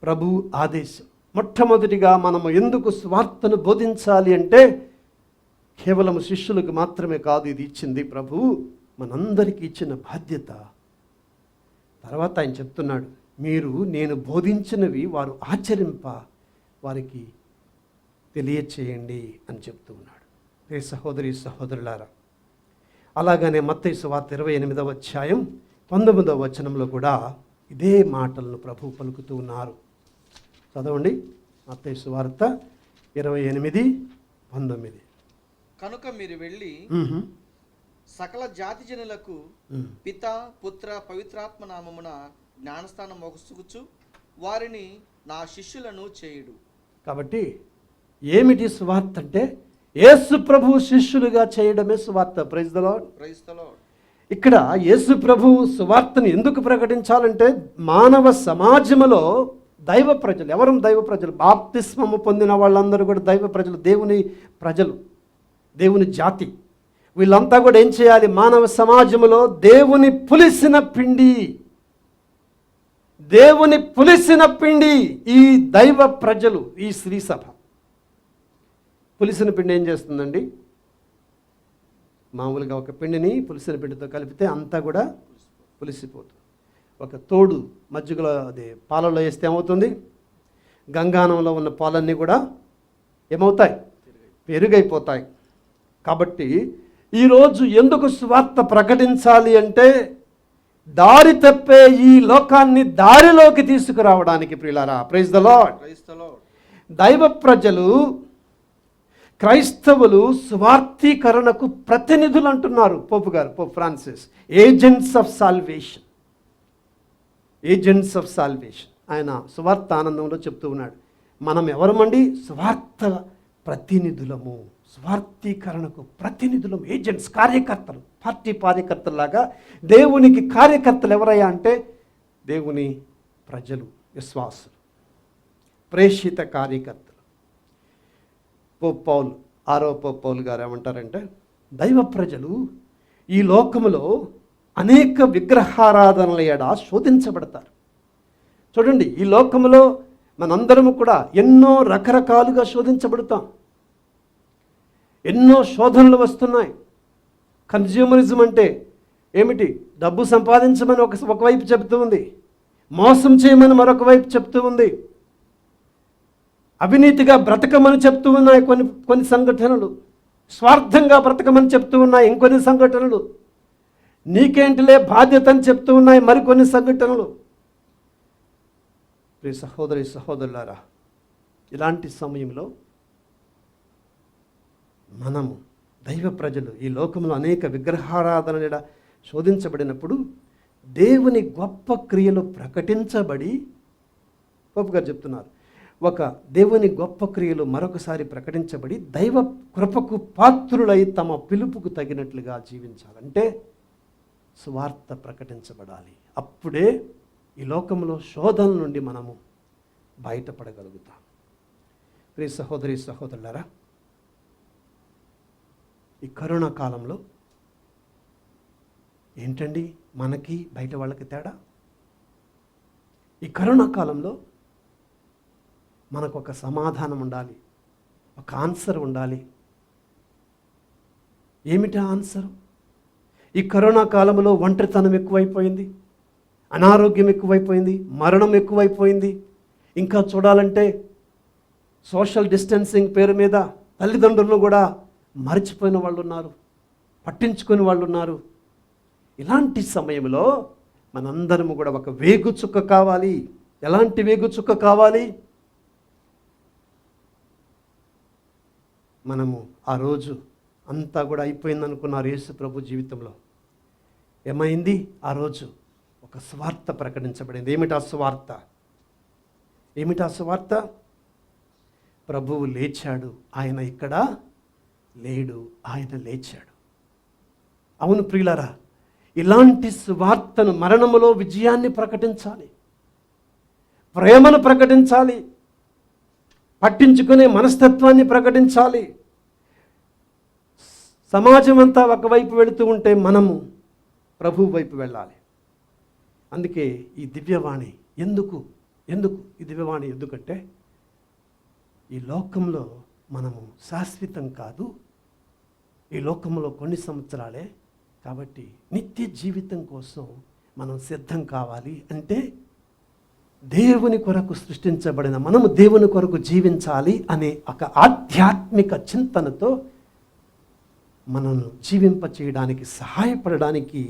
ప్రభువు ఆదేశం. మొట్టమొదటిగా మనము ఎందుకు స్వార్థను బోధించాలి అంటే కేవలం శిష్యులకు మాత్రమే కాదు ఇది ఇచ్చింది ప్రభువు, మనందరికీ ఇచ్చిన బాధ్యత. తర్వాత ఆయన చెప్తున్నాడు, మీరు నేను బోధించినవి వారు ఆచరింప వారికి తెలియచేయండి అని చెప్తూ ఉన్నాడు. ఏ సహోదరి సహోదరులారా, అలాగనే మత్తయి సువార్త 28వ అధ్యాయం 19వ వచనంలో కూడా ఇదే మాటలను ప్రభు పలుకుతూ ఉన్నారు. చదవండి, మత్తయి సువార్త 28:19. కనుక మీరు వెళ్ళి సకల జాతి జనులకు పిత పుత్ర పవిత్రాత్మ నామమున జ్ఞానస్థానం మొగసుకుచు వారిని నా శిష్యులను చేయుడు. కాబట్టి ఏమిటి సువార్త అంటే యేసు ప్రభు శిష్యులుగా చేయడమే సువార్త. Praise the lord. Praise the lord. ఇక్కడ యేసు ప్రభు సువార్తను ఎందుకు ప్రకటించాలంటే మానవ సమాజంలో దైవ ప్రజలు, ఎవరు దైవ ప్రజలు? బాప్తిస్మము పొందిన వాళ్ళందరూ కూడా దైవ ప్రజలు, దేవుని ప్రజలు, దేవుని జాతి. వీళ్ళంతా కూడా ఏం చేయాలి? మానవ సమాజంలో దేవుని పులిసిన పిండి, దేవుని పులిసిన పిండి ఈ దైవ ప్రజలు, ఈ శ్రీ సభ. పులిసిన పిండి ఏం చేస్తుందండి? మామూలుగా ఒక పిండిని పులిసిన పిండితో కలిపితే అంతా కూడా పులిసిపోతుంది. ఒక తోడు మజ్జిగలో, అదే పాలలో వేస్తే ఏమవుతుంది? గంగానంలో ఉన్న పాలన్నీ కూడా ఏమవుతాయి? పెరుగైపోతాయి. కాబట్టి ఈరోజు ఎందుకు సువార్త ప్రకటించాలి అంటే దారి తప్పే ఈ లోకాన్ని దారిలోకి తీసుకురావడానికి. ప్రియులారా, ప్రైజ్ ద లార్డ్. దైవ ప్రజలు, క్రైస్తవులు సువార్తీకరణకు ప్రతినిధులు అంటున్నారు pope Francis. Agents of salvation, agents of salvation. ఆయన సువార్త ఆనందంలో చెప్తూ ఉన్నాడు, మనం ఎవరమండి? సువార్త ప్రతినిధులము, సువార్తీకరణకు ప్రతినిధులము, ఏజెంట్స్, కార్యకర్తలు, పార్టీ కార్యకర్తలాగా. దేవునికి కార్యకర్తలు ఎవరయ్యా అంటే దేవుని ప్రజలు, విశ్వాసులు, ప్రేషిత కార్యకర్తలు. పోప్ పౌలు, పోప్ పౌలు గారు ఏమంటారంటే దైవ ప్రజలు ఈ లోకములో అనేక విగ్రహారాధనల ఎడ శోధించబడతారు. చూడండి, ఈ లోకములో మనందరము కూడా ఎన్నో రకరకాలుగా శోధించబడతాం. ఎన్నో శోధనలు వస్తున్నాయి. కన్జ్యూమరిజం అంటే ఏమిటి? డబ్బు సంపాదించమని ఒకవైపు చెప్తూ ఉంది, మోసం చేయమని మరొక వైపు చెప్తూ ఉంది, అవినీతిగా బ్రతకమని చెప్తూ ఉన్నాయి కొన్ని సంఘటనలు, స్వార్థంగా బ్రతకమని చెప్తూ ఉన్నాయి ఇంకొన్ని సంఘటనలు, నీకేంటిలే బాధ్యత అని చెప్తూ ఉన్నాయి మరికొన్ని సంఘటనలు. ప్రియ సహోదరి సహోదరులారా, ఇలాంటి సమయంలో మనము దైవ ప్రజలు ఈ లోకంలో అనేక విగ్రహారాధన శోధించబడినప్పుడు దేవుని గొప్ప క్రియలు ప్రకటించబడి, పోపు గారు చెప్తున్నారు, ఒక దేవుని గొప్ప క్రియలు మరొకసారి ప్రకటించబడి దైవ కృపకు పాత్రులై తమ పిలుపుకు తగినట్లుగా జీవించాలంటే సువార్త ప్రకటించబడాలి. అప్పుడే ఈ లోకంలో శోధన నుండి మనము బయటపడగలుగుతాం. ప్రియ సహోదరి సహోదరులారా, ఈ కరోనా కాలంలో ఏంటండి మనకి బయట వాళ్ళకి తేడా? ఈ కరోనా కాలంలో మనకు ఒక సమాధానం ఉండాలి, ఒక ఆన్సర్ ఉండాలి. ఏమిటా ఆన్సర్? ఈ కరోనా కాలంలో ఒంటరితనం ఎక్కువైపోయింది, అనారోగ్యం ఎక్కువైపోయింది, మరణం ఎక్కువైపోయింది. ఇంకా చూడాలంటే సోషల్ డిస్టెన్సింగ్ పేరు మీద తల్లిదండ్రులను కూడా మర్చిపోయిన వాళ్ళు ఉన్నారు, పట్టించుకుని వాళ్ళు ఉన్నారు. ఇలాంటి సమయంలో మనందరము కూడా ఒక వేగుచుక్క కావాలి. ఎలాంటి వేగుచుక్క కావాలి? మనము ఆ రోజు అంతా కూడా అయిపోయింది అనుకున్నారు యేసు ప్రభు జీవితంలో. ఏమైంది? ఆ రోజు ఒక సువార్త ప్రకటించబడింది. ఏమిటా సువార్త? ఏమిటా సువార్త? ప్రభువు లేచాడు, ఆయన ఇక్కడ లేడు, ఆయన లేచాడు. అవును ప్రియులారా, ఇలాంటి సువార్తను, మరణములో విజయాన్ని ప్రకటించాలి, ప్రేమను ప్రకటించాలి, పట్టించుకునే మనస్తత్వాన్ని ప్రకటించాలి. సమాజం అంతా ఒకవైపు వెళుతూ ఉంటే మనము ప్రభువు వైపు వెళ్ళాలి. అందుకే ఈ దివ్యవాణి ఎందుకు ఈ దివ్యవాణి ఎందుకంటే ఈ లోకంలో మనము శాశ్వతం కాదు, ఈ లోకంలో కొన్ని సంవత్సరాలే. కాబట్టి నిత్య జీవితం కోసం మనం సిద్ధం కావాలి. అంటే దేవుని కొరకు సృష్టించబడిన మనము దేవుని కొరకు జీవించాలి అనే ఒక ఆధ్యాత్మిక చింతనతో మనల్ని జీవింప చేయడానికి, సహాయపడడానికి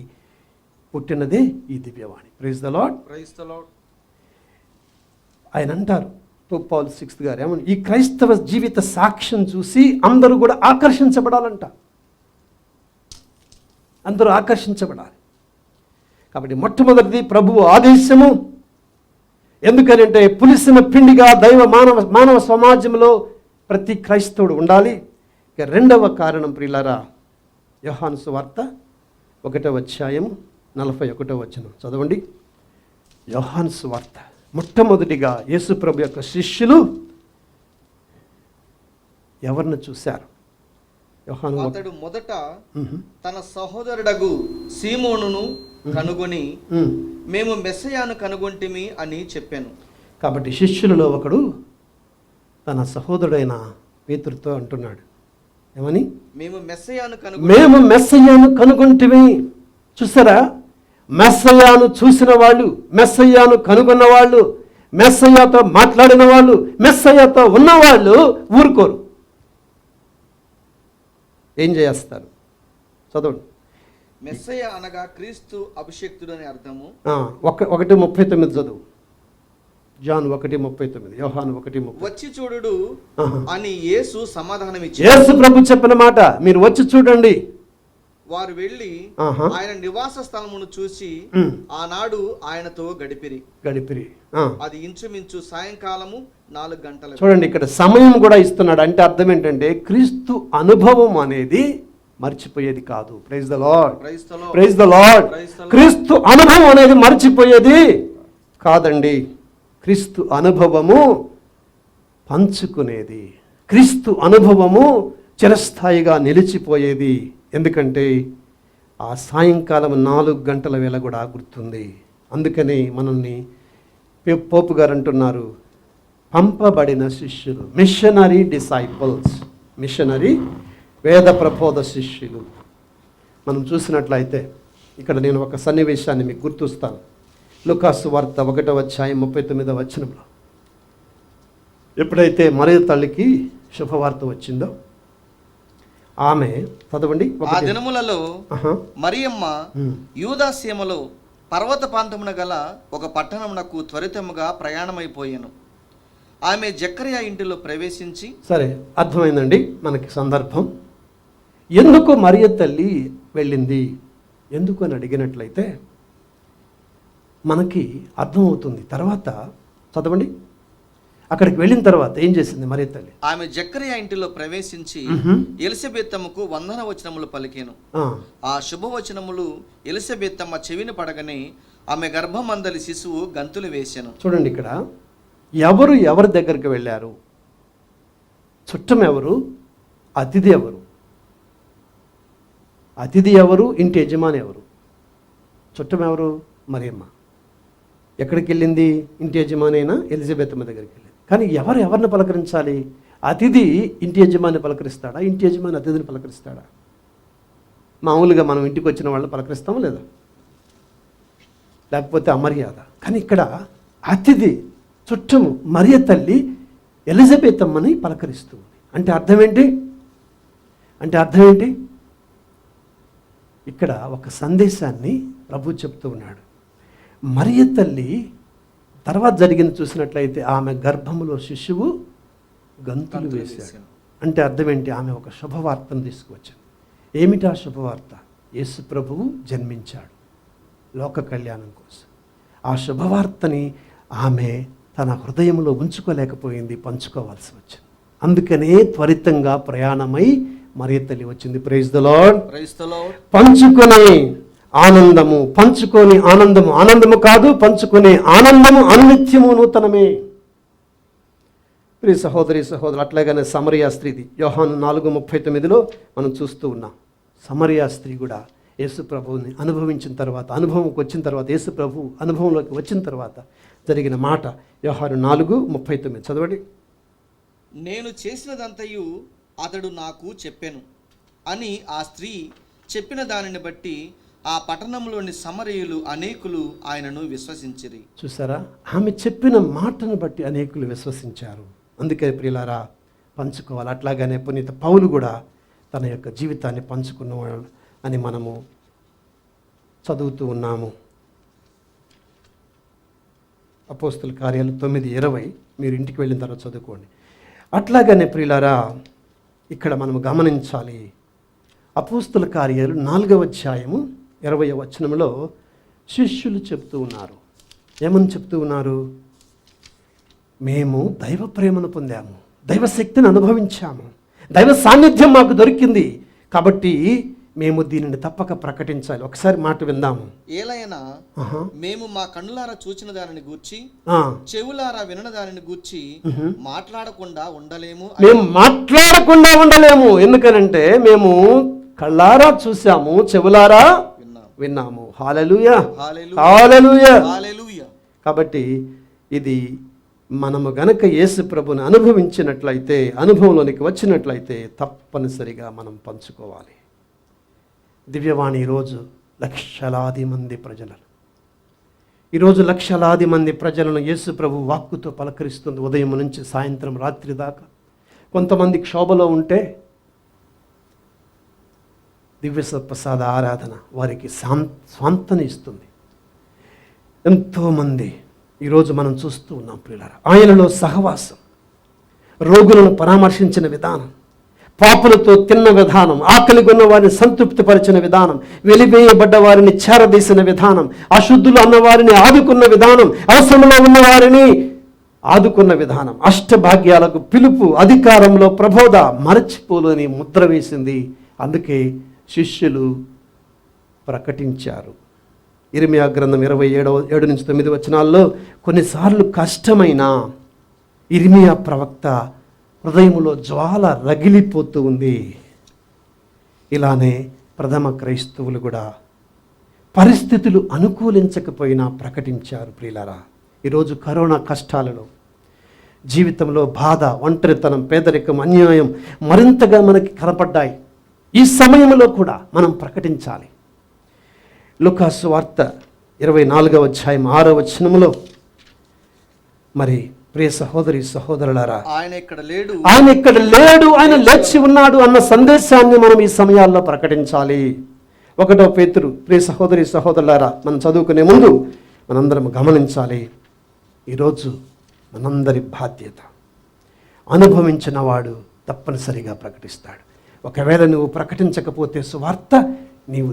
పుట్టినదే ఈ దివ్యవాణి. Praise the lord. Praise the lord. ఆయన అంటారు, పోప్ పౌల్ VI గారు ఏమని, ఈ క్రైస్తవ జీవిత సాక్ష్యం చూసి అందరూ కూడా ఆకర్షించబడాలంట. అందరూ ఆకర్షించబడాలి. కాబట్టి మొట్టమొదటిది ప్రభువు ఆదేశము. ఎందుకనంటే పులిసిన పిండిగా మానవ సమాజంలో ప్రతి క్రైస్తవుడు ఉండాలి. ఇక రెండవ కారణం ప్రియులారా, యోహాను సువార్త 1వ అధ్యాయం 41వ వచనం చదవండి. యోహాను సువార్త మొట్టమొదటిగా యేసు ప్రభు యొక్క శిష్యులు ఎవరిని చూశారు? అతడు మొదట తన సహోదరుడగు సీమోనును కనుగొని మేము మెస్సయాను కనుగొంటిమి అని చెప్పాను. కాబట్టి శిష్యులలో ఒకడు తన సహోదరుడైన పేతురుతో అంటున్నాడు, ఏమని? మేము మెస్సయాను కనుగొంటిమి. చూసారా, మెస్సయాను చూసిన వాళ్ళు, మెస్సయాను కనుగొన్న వాళ్ళు మెస్సయ్యతో మాట్లాడిన వాళ్ళు, మెస్సయ్యతో ఉన్నవాళ్ళు ఊరుకోరు. ఏం చేస్తారు? చదవండి. మెస్సయ్య అనగా క్రీస్తు అభిషేక్తుడు అని అర్థము. 1:39 చదువు. జాన్ 1:39, యోహాను 1:30. వచ్చి చూడుడు అని యేసు సమాధానం ఇచ్చాడు. యేసు ప్రభు చెప్పిన మాట, మీరు వచ్చి చూడండి. వారు వెళ్ళి ఆయన నివాస స్థలమును చూసి ఆనాడు ఆయనతో గడిపిరి. అది ఇంచుమించు సాయంకాలము 4 గంటలు. చూడండి, ఇక్కడ సమయం కూడా ఇస్తున్నాడు. అంటే అర్థం ఏంటంటే క్రీస్తు అనుభవం అనేది మర్చిపోయేది కాదు. Praise the lord, praise the lord. Kristu అనుభవం అనేది మర్చిపోయేది కాదండి. క్రీస్తు అనుభవము పంచుకునేది, క్రీస్తు అనుభవము చిరస్థాయిగా నిలిచిపోయేది. ఎందుకంటే ఆ సాయంకాలం 4 గంటల వేళ కూడా గుర్తుంది. అందుకని మనల్ని పోపు గారు అంటున్నారు, పంపబడిన శిష్యులు, మిషనరీ డిసైపుల్స్, మిషనరీ వేద ప్రబోధ శిష్యులు. మనం చూసినట్లయితే ఇక్కడ నేను ఒక సన్నివేశాన్ని మీకు గుర్తుస్తాను. లూకాసు వార్త 1:39 ఎప్పుడైతే మరియ తల్లికి శుభవార్త వచ్చిందో ఆమె, చదవండి. ఆ దినములలో మరియమ్మ యూదా సీమలో పర్వత ప్రాంతమున గల ఒక పట్టణమునకు త్వరితముగా ప్రయాణమైపోయాను. ఆమె జక్కరియా ఇంటిలో ప్రవేశించి. సరే, అర్థమైందండి మనకి సందర్భం. ఎందుకు మరియ తల్లి వెళ్ళింది, ఎందుకు అని అడిగినట్లయితే మనకి అర్థమవుతుంది. తర్వాత చదవండి. అక్కడికి వెళ్ళిన తర్వాత ఏం చేసింది మరియ తల్లి? ఆమె జక్కరియా ఇంటిలో ప్రవేశించి ఎలిసబెత్తమ్మకు వందన వచనములు పలికెను. ఆ శుభవచనములు ఎలిసబెత్తమ్మ చెవిని పడగనే ఆమె గర్భమందలి శిశువు గంతులు వేసెను. చూడండి, ఇక్కడ ఎవరి దగ్గరికి వెళ్ళారు? చుట్టం ఎవరు? అతిథి ఎవరు? అతిథి ఎవరు? ఇంటి యజమాని ఎవరు? చుట్టం ఎవరు? మరియమ్మ. ఎక్కడికి వెళ్ళింది? ఇంటి యజమాని అయినా ఎలిజబెత్తమ్మ దగ్గరికి వెళ్ళింది. కానీ ఎవరిని పలకరించాలి? అతిథి ఇంటి యజమాని పలకరిస్తాడా? ఇంటి యజమాని అతిథిని పలకరిస్తాడా? మామూలుగా మనం ఇంటికి వచ్చిన వాళ్ళని పలకరిస్తామా లేదా? లేకపోతే అమర్యాద. కానీ ఇక్కడ అతిథి, చుట్టము మరియ తల్లి ఎలిజబెత్తమ్మని పలకరిస్తుంది. అంటే అర్థం ఏంటి? ఇక్కడ ఒక సందేశాన్ని ప్రభు చెప్తూ ఉన్నాడు. మరియ తల్లి తర్వాత జరిగింది చూసినట్లయితే ఆమె గర్భములో శిశువు గంతులు వేశాడు. అంటే అర్థం ఏంటి? ఆమె ఒక శుభవార్తను తీసుకువచ్చింది. ఏమిటి ఆ శుభవార్త? యేసు ప్రభువు జన్మించాడు లోక కళ్యాణం కోసం. ఆ శుభవార్తని ఆమె తన హృదయంలో ఉంచుకోలేకపోయింది, పంచుకోవాల్సి వచ్చింది. అందుకనే త్వరితంగా ప్రయాణమై మరియ తల్లి వచ్చింది. Praise the lord. పంచుకునే ఆనందము, పంచుకొని ఆనందము కాదు, పంచుకునే ఆనందము అనునిత్యము నూతనమే. ప్రియ సహోదరి సహోదరు, అట్లాగనే సమరియా స్త్రీది యోహాను 4:39 మనం చూస్తూ ఉన్నాం. సమరియా స్త్రీ కూడా యేసు ప్రభువుని అనుభవించిన తర్వాత, అనుభవంకి వచ్చిన తర్వాత, యేసు ప్రభు అనుభవంలోకి వచ్చిన తర్వాత జరిగిన మాట యోహాను 4:39 చదవండి. నేను చేసినదంతయు అతడు నాకు చెప్పెను అని ఆ స్త్రీ చెప్పిన దానిని బట్టి ఆ పట్టణంలోని సమరయులు అనేకులు ఆయనను విశ్వసించిరి. చూసారా, ఆమె చెప్పిన మాటను బట్టి అనేకులు విశ్వసించారు. అందుకే ప్రియులారా, పంచుకోవాలి. అట్లాగానే పునీత పౌలు కూడా తన యొక్క జీవితాన్ని పంచుకున్నవాడు అని మనము చదువుతూ ఉన్నాము. అపోస్తుల కార్యాలు 9:20 మీరు ఇంటికి వెళ్ళిన తర్వాత చదువుకోండి. అట్లాగనే ప్రియులారా, ఇక్కడ మనము గమనించాలి. అపోస్తుల కార్యాలు 4:20 శిష్యులు చెప్తూ ఉన్నారు. ఏమని చెప్తూ ఉన్నారు? మేము దైవ ప్రేమను పొందాము, దైవశక్తిని అనుభవించాము, దైవ సాన్నిధ్యం మాకు దొరికింది, కాబట్టి మేము దీనిని తప్పక ప్రకటించాలి. ఒకసారి మాట విందాము. ఏలైనా మేము మా కన్నులారా చూచిన దానిని గూర్చి, చెవులారా వినన దానిని గూర్చి మాట్లాడకుండా ఉండలేము. ఎందుకనంటే మేము కళ్ళారా చూసాము, చెవులారా విన్నాము. హల్లెలూయా, హల్లెలూయా, హల్లెలూయా. కాబట్టి ఇది మనము గనక యేసు ప్రభుని అనుభవించినట్లయితే, అనుభవంలోనికి వచ్చినట్లయితే తప్పనిసరిగా మనం పంచుకోవాలి. దివ్యవాణి ఈరోజు లక్షలాది మంది ప్రజలను ఈరోజు లక్షలాది మంది ప్రజలను యేసు ప్రభు వాక్కుతో పలకరిస్తుంది, ఉదయం నుంచి సాయంత్రం రాత్రి దాకా. కొంతమంది క్షోభలో ఉంటే దివ్య సత్ప్రసాద ఆరాధన వారికి స్వాంతన ఇస్తుంది. ఎంతోమంది ఈరోజు మనం చూస్తూ ఉన్నాం ప్రియులారా. ఆయనలో సహవాసం, రోగులను పరామర్శించిన విధానం, పాపులతో తిన్న విధానం, ఆకలి కొన్న వారిని సంతృప్తిపరిచిన విధానం, వెలివేయబడ్డ వారిని చేరదీసిన విధానం, అశుద్ధులు అన్న వారిని ఆదుకున్న విధానం, అవసరంలో ఉన్న వారిని ఆదుకున్న విధానం, అష్టభాగ్యాలకు పిలుపు, అధికారంలో ప్రబోధ, మరచిపోలని ముద్ర వేసింది. అందుకే శిష్యులు ప్రకటించారు. ఇర్మియా గ్రంథం 27:7-9 కొన్నిసార్లు కష్టమైన ఇర్మియా ప్రవక్త హృదయములో జ్వాల రగిలిపోతూ ఉంది. ఇలానే ప్రథమ క్రైస్తవులు కూడా పరిస్థితులు అనుకూలించకపోయినా ప్రకటించారు. ప్రియులారా, ఈరోజు కరోనా కష్టాలలో, జీవితంలో బాధ, ఒంటరితనం, పేదరికం, అన్యాయం మరింతగా మనకి కనపడ్డాయి. ఈ సమయంలో కూడా మనం ప్రకటించాలి. లూకాసు వార్త 24:6 మరి ప్రియ సహోదరి సహోదరులారా, ఆయన ఇక్కడ లేడు, ఆయన లేచి ఉన్నాడు అన్న సందేశాన్ని మనం ఈ సమయాల్లో ప్రకటించాలి. 1 పేతురు, ప్రియ సహోదరి సహోదరులారా, మనం చదువుకునే ముందు మనందరం గమనించాలి. ఈరోజు మనందరి బాధ్యత. అనుభవించిన వాడు తప్పనిసరిగా ప్రకటిస్తాడు. ఒకవేళ నువ్వు ప్రకటించకపోతే సువార్త, నీవు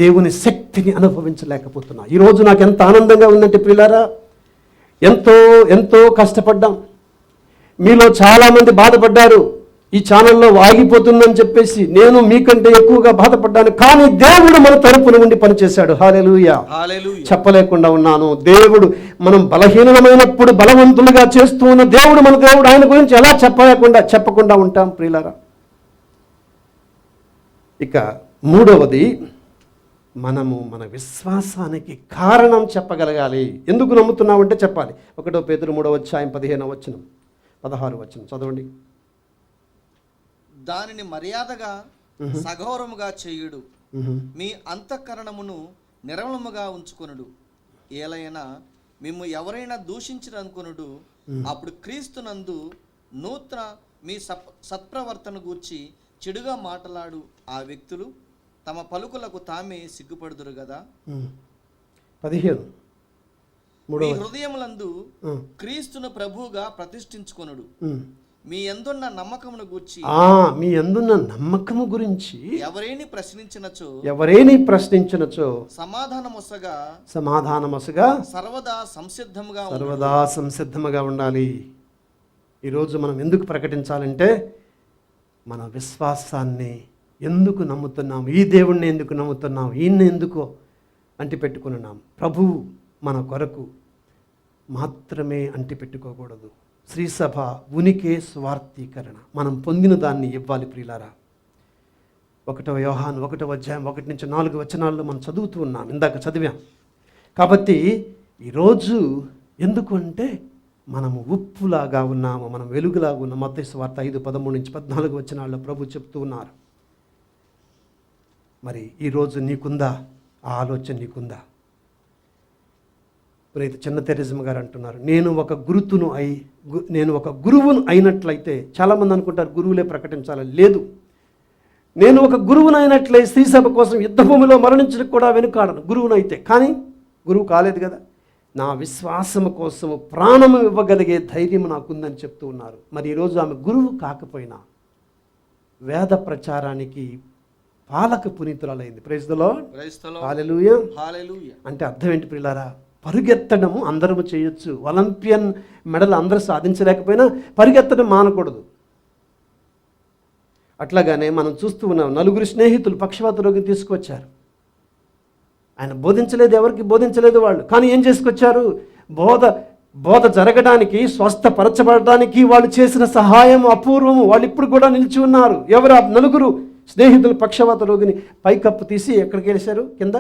దేవుని శక్తిని అనుభవించలేకపోతున్నావు. ఈరోజు నాకు ఎంత ఆనందంగా ఉందంటే ప్రియులారా, ఎంతో కష్టపడ్డాం. మీలో చాలామంది బాధపడ్డారు. ఈ ఛానల్లో ఆగిపోతుందని చెప్పేసి నేను మీకంటే ఎక్కువగా బాధపడ్డాను. కానీ దేవుడు మన తరపున ఉండి పనిచేశాడు. హల్లెలూయా. చెప్పలేకుండా ఉన్నాను. దేవుడు మనం బలహీనమైనప్పుడు బలవంతులుగా చేస్తూ ఉన్న దేవుడు మన దేవుడు. ఆయన గురించి ఎలా చెప్పకుండా ఉంటాం ప్రియులారా. ఇక మూడవది, మనము మన విశ్వాసానికి కారణం చెప్పగలగాలి. ఎందుకు నమ్ముతున్నామంటే చెప్పాలి. 1 పేతురు 3:15-16 చదవండి. దానిని మర్యాదగా సగౌరవముగా చేయుడు, మీ అంతఃకరణమును నిర్మలముగా ఉంచుకొనుడు. ఏలైనా మిమ్ము ఎవరైనా దూషించిరనుకొనుడు, అప్పుడు క్రీస్తునందు నూతన మీ సత్ప్రవర్తన గూర్చి చెడుగా మాట్లాడు ఆ వ్యక్తులు తమ పలుకులకు తామే సిగ్గుపడుదురు కదా. 15 మీ హృదయములందు క్రీస్తును ప్రభువుగా ప్రతిష్ఠించుకొనుడు, మీ యందున్న నమ్మకము గురించి ఎవరేని ప్రశ్నించినచో సమాధానమొసగా సర్వదా సంసిద్ధముగా ఉండాలి. ఈరోజు మనం ఎందుకు ప్రకటించాలంటే, మన విశ్వాసాన్ని ఎందుకు నమ్ముతున్నాం, ఈ దేవుణ్ణి ఎందుకు నమ్ముతున్నాం, ఈయన్ని ఎందుకు అంటిపెట్టుకున్నాం. ప్రభువు మన కొరకు మాత్రమే అంటిపెట్టుకోకూడదు. శ్రీసభ ఉనికే స్వార్థీకరణ. మనం పొందిన దాన్ని ఇవ్వాలి ప్రియులారా. 1 యోహాను 1:1-4 మనం చదువుతూ ఉన్నాం, ఇందాక చదివాం. కాబట్టి ఈరోజు ఎందుకు అంటే, మనము ఉప్పులాగా ఉన్నాము, మనం వెలుగులాగా ఉన్నాము. మత్తయి సువార్త 5:13-14 ప్రభు చెప్తూ ఉన్నారు. మరి ఈరోజు నీకుందా ఆ ఆలోచన? నీకుందా? ప్రేత చిన్న తెరెజమ్మ గారు అంటున్నారు, నేను ఒక గురువును అయినట్లయితే, చాలామంది అనుకుంటారు గురువులే ప్రకటించాలని. లేదు, నేను ఒక గురువును అయినట్లే శ్రీసభ కోసం యుద్ధభూమిలో మరణించడానికి కూడా వెనుకాడను, గురువునైతే. కానీ గురువు కాలేదు కదా. నా విశ్వాసము కోసము ప్రాణము ఇవ్వగలిగే ధైర్యం నాకుందని చెప్తూ ఉన్నారు. మరి ఈరోజు ఆమె గురువు కాకపోయినా వేద ప్రచారానికి పాలక పునీతురాలైంది. Praise the lord. హల్లెలూయా. అంటే అర్థం ఏంటి ప్రియులారా? పరుగెత్తడము అందరము చేయొచ్చు. ఒలింపియన్ మెడల్ అందరూ సాధించలేకపోయినా పరిగెత్తడం మానకూడదు. అట్లాగానే మనం చూస్తూ ఉన్నాం, 4 స్నేహితులు పక్షవాత రోగిని తీసుకొచ్చారు. ఆయన బోధించలేదు, ఎవరికి బోధించలేదు వాళ్ళు. కానీ ఏం చేసుకొచ్చారు? బోధ జరగడానికి, స్వస్థపరచబడడానికి వాళ్ళు చేసిన సహాయం అపూర్వము. వాళ్ళు ఇప్పుడు కూడా నిలిచి ఉన్నారు. ఎవరు? 4 స్నేహితులు పక్షవాత రోగిని పైకప్పు తీసి ఎక్కడికి వెళ్ళారు? కింద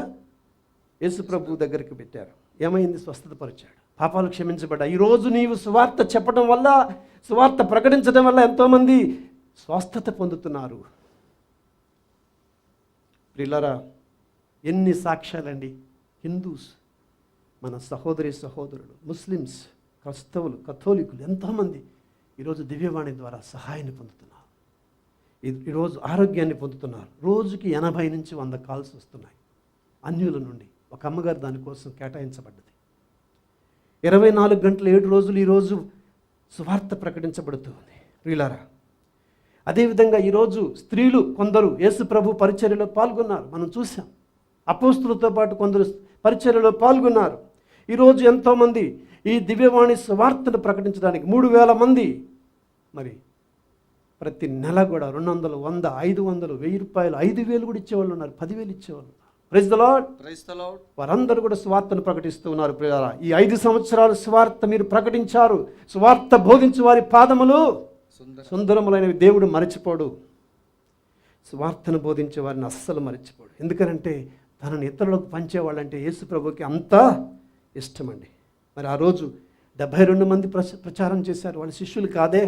యేసు ప్రభు దగ్గరికి పెట్టారు. ఏమైంది? స్వస్థతపరిచాడు, పాపాలు క్షమించబడ్డాయి. ఈరోజు నీవు సువార్త చెప్పడం వల్ల, సువార్త ప్రకటించడం వల్ల ఎంతోమంది స్వస్థత పొందుతున్నారు. ప్రియులారా, ఎన్ని సాక్ష్యాలండి. హిందూస్ మన సహోదరి సహోదరులు, ముస్లిమ్స్, క్రైస్తవులు, కథోలికులు ఎంతోమంది ఈరోజు దివ్యవాణి ద్వారా సహాయాన్ని పొందుతున్నారు. ఈరోజు ఆరోగ్యాన్ని పొందుతున్నారు. రోజుకి 80 నుంచి 100 కాల్స్ వస్తున్నాయి అన్యుల నుండి. ఒక అమ్మగారు దానికోసం కేటాయించబడ్డది. 24 గంటలు 7 రోజులు ఈరోజు సువార్త ప్రకటించబడుతుంది ప్రియులారా. అదేవిధంగా ఈరోజు స్త్రీలు కొందరు యేసు ప్రభు పరిచర్యలో పాల్గొన్నారు, మనం చూసాం. అపోస్తులతో పాటు కొందరు పరిచర్యలో పాల్గొన్నారు. ఈరోజు ఎంతోమంది ఈ దివ్యవాణి సువార్తను ప్రకటించడానికి 3000 మంది, మరి ప్రతి నెల కూడా 200, 100, 500, 1000 రూపాయలు, 5000 కూడా ఇచ్చేవాళ్ళు ఉన్నారు, 10,000 ఇచ్చేవాళ్ళు ఉన్నారు. Praise the lord. వారందరూ కూడా సువార్తను ప్రకటిస్తూ ఉన్నారు ప్రియులారా. ఈ 5 సంవత్సరాలు సువార్త మీరు ప్రకటించారు. సువార్త బోధించు వారి పాదములు సుందరములైనవి. దేవుడు మరచిపోడు. సువార్తను బోధించే వారిని అస్సలు మరచిపోడు. ఎందుకనంటే తనని ఇతరులకు పంచేవాళ్ళంటే యేసు ప్రభుకి అంత ఇష్టమండి. మరి ఆ రోజు 72 మంది ప్రచారం చేశారు. వాళ్ళ శిష్యులు కాదే.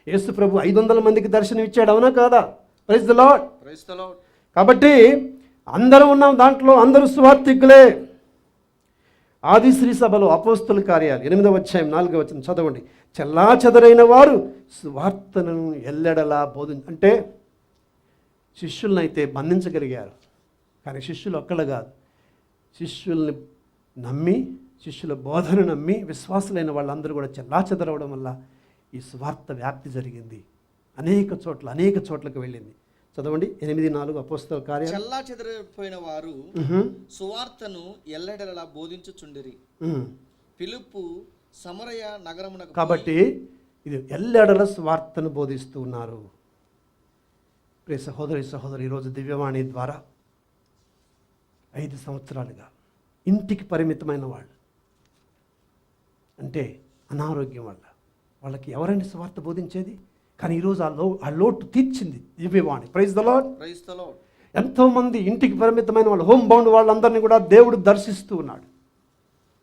యేసు ప్రభు 500 మందికి దర్శనం ఇచ్చాడు, అవునా కాదా? Praise the lord. కాబట్టి అందరం ఉన్నాం దాంట్లో, అందరూ సువార్తికులే. ఆది శ్రీ సభలో అపోస్తుల కార్యాలు 8వ అధ్యాయం 4వ వచనం చదవండి. చెల్లాచెదరైన వారు సువార్తను ఎల్లెడలా అంటే శిష్యులను అయితే బంధించగలిగారు, కానీ శిష్యులు ఒక్కళ్ళు కాదు. శిష్యుల్ని నమ్మి, శిష్యుల బోధన నమ్మి విశ్వాసులైన వాళ్ళందరూ కూడా చెల్లాచెదరవడం వల్ల ఈ సువార్త వ్యాప్తి జరిగింది. అనేక చోట్లకు వెళ్ళింది. చదవండి 8:4 అపోస్తల కార్యాలు. చెల్లా చెదరిపోయిన వారు సువార్తను ఎల్లెడలా బోధించుచుండిరి. ఫిలిప్పు సమరయ నగరమునకు. కాబట్టి ఇది ఎల్లెడల సువార్తను బోధిస్తూ ఉన్నారు. ప్రియ సహోదరి, ఈరోజు దివ్యవాణి ద్వారా 5 సంవత్సరాలుగా ఇంటికి పరిమితమైన వాళ్ళు, అంటే అనారోగ్యం వల్ల వాళ్ళకి ఎవరైనా సువార్త బోధించేది, కానీ ఈరోజు ఆ లోటు తీర్చింది దివ్యవాణి. Praise the lord. ఎంతోమంది ఇంటికి పరిమితమైన వాళ్ళు, హోమ్ బౌండ్ వాళ్ళందరినీ కూడా దేవుడు దర్శిస్తూ ఉన్నాడు,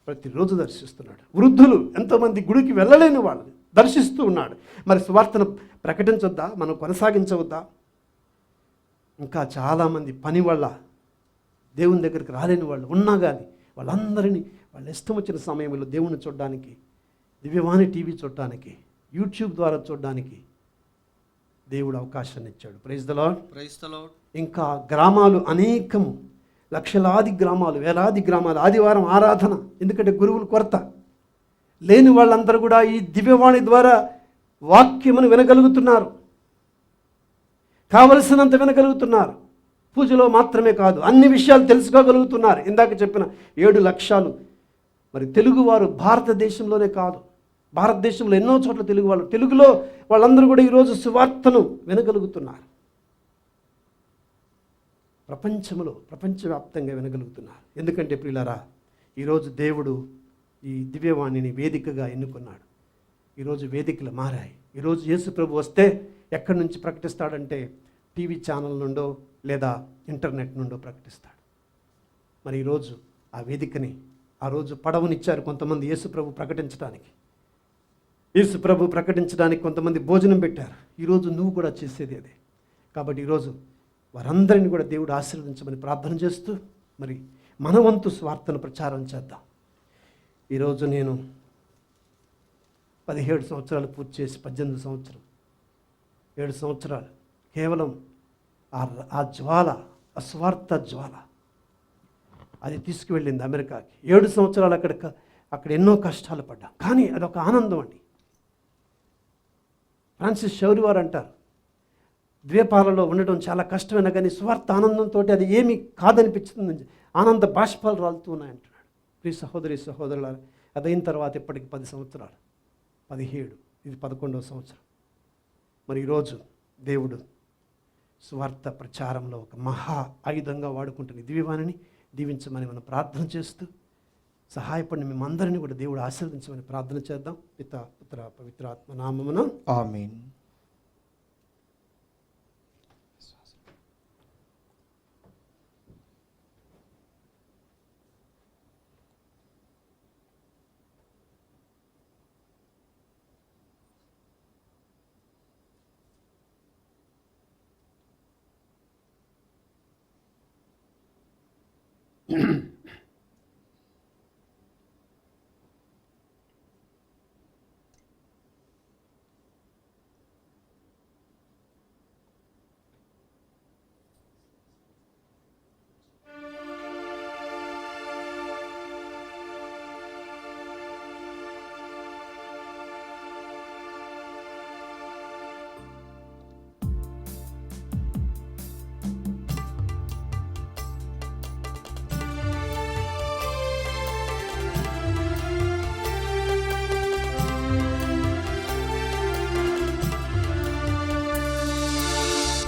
ప్రతిరోజు దర్శిస్తున్నాడు. వృద్ధులు ఎంతోమంది గుడికి వెళ్ళలేని వాళ్ళని దర్శిస్తూ ఉన్నాడు. మరి సువార్తను ప్రకటించొద్దా? మనం కొనసాగించవద్దా? ఇంకా చాలామంది పని వల్ల దేవుని దగ్గరికి రాలేని వాళ్ళు ఉన్నా కానీ వాళ్ళందరినీ వాళ్ళ ఇష్టం వచ్చిన సమయంలో దేవుని చూడడానికి, దివ్యవాణి టీవీ చూడడానికి, యూట్యూబ్ ద్వారా చూడడానికి దేవుడు అవకాశాన్ని ఇచ్చాడు. Praise the lord. ఇంకా గ్రామాలు అనేకము, లక్షలాది గ్రామాలు, వేలాది గ్రామాలు ఆదివారం ఆరాధన. ఎందుకంటే గురువుల కొరత లేని వాళ్ళందరూ కూడా ఈ దివ్యవాణి ద్వారా వాక్యమును వినగలుగుతున్నారు, కావలసినంత వినగలుగుతున్నారు. పూజలో మాత్రమే కాదు, అన్ని విషయాలు తెలుసుకోగలుగుతున్నారు. ఇందాక చెప్పిన 7 లక్షలు మరి తెలుగువారు భారతదేశంలోనే కాదు, భారతదేశంలో ఎన్నో చోట్ల తెలుగు వాళ్ళు, తెలుగులో వాళ్ళందరూ కూడా ఈరోజు సువార్తను వినగలుగుతున్నారు. ప్రపంచవ్యాప్తంగా వినగలుగుతున్నారు. ఎందుకంటే ప్రియులారా, ఈరోజు దేవుడు ఈ దివ్యవాణిని వేదికగా ఎన్నుకున్నాడు. ఈరోజు వేదికలు మారాయి. ఈరోజు యేసు ప్రభు వస్తే ఎక్కడి నుంచి ప్రకటిస్తాడంటే టీవీ ఛానల్ నుండో లేదా ఇంటర్నెట్ నుండో ప్రకటిస్తాడు. మరి ఈరోజు ఆ వేదికని, ఆ రోజు పడవనిచ్చారు కొంతమంది యేసు ప్రభు ప్రకటించడానికి. యేసు ప్రభు ప్రకటించడానికి కొంతమంది భోజనం పెట్టారు. ఈరోజు నువ్వు కూడా చేసేది అదే. కాబట్టి ఈరోజు వారందరినీ కూడా దేవుడు ఆశీర్వదించమని ప్రార్థన చేస్తూ మరి మన వంతు స్వార్థను ప్రచారం చేద్దాం. ఈరోజు నేను 17 సంవత్సరాలు పూర్తి చేసి 18 సంవత్సరం, 7 సంవత్సరాలు కేవలం ఆ జ్వాల, ఆ స్వార్థ జ్వాల అది తీసుకువెళ్ళింది అమెరికాకి. 7 సంవత్సరాలు అక్కడ ఎన్నో కష్టాలు పడ్డాం, కానీ అదొక ఆనందం అండి. ఫ్రాన్సిస్ షౌరి వారు అంటారు, ద్వీపాలలో ఉండటం చాలా కష్టమైనా కానీ స్వార్థ ఆనందంతో అది ఏమీ కాదనిపించింది, ఆనంద బాష్పాలు రాలుతూ ఉన్నాయంటున్నాడు. ప్రియ సహోదరుల, అదైన తర్వాత ఇప్పటికి 10 సంవత్సరాలు, 17, ఇది 11వ సంవత్సరం. మరి ఈరోజు దేవుడు స్వార్థ ప్రచారంలో ఒక మహా ఆయుధంగా వాడుకుంటున్న దివ్యవాణిని దీవించమని మనం ప్రార్థన చేస్తూ సహాయపడిన మేమందరినీ కూడా దేవుడు ఆశీర్వదించమని ప్రార్థన చేద్దాం. పితా పుత్ర పవిత్రాత్మ నామమున ఆమేన్.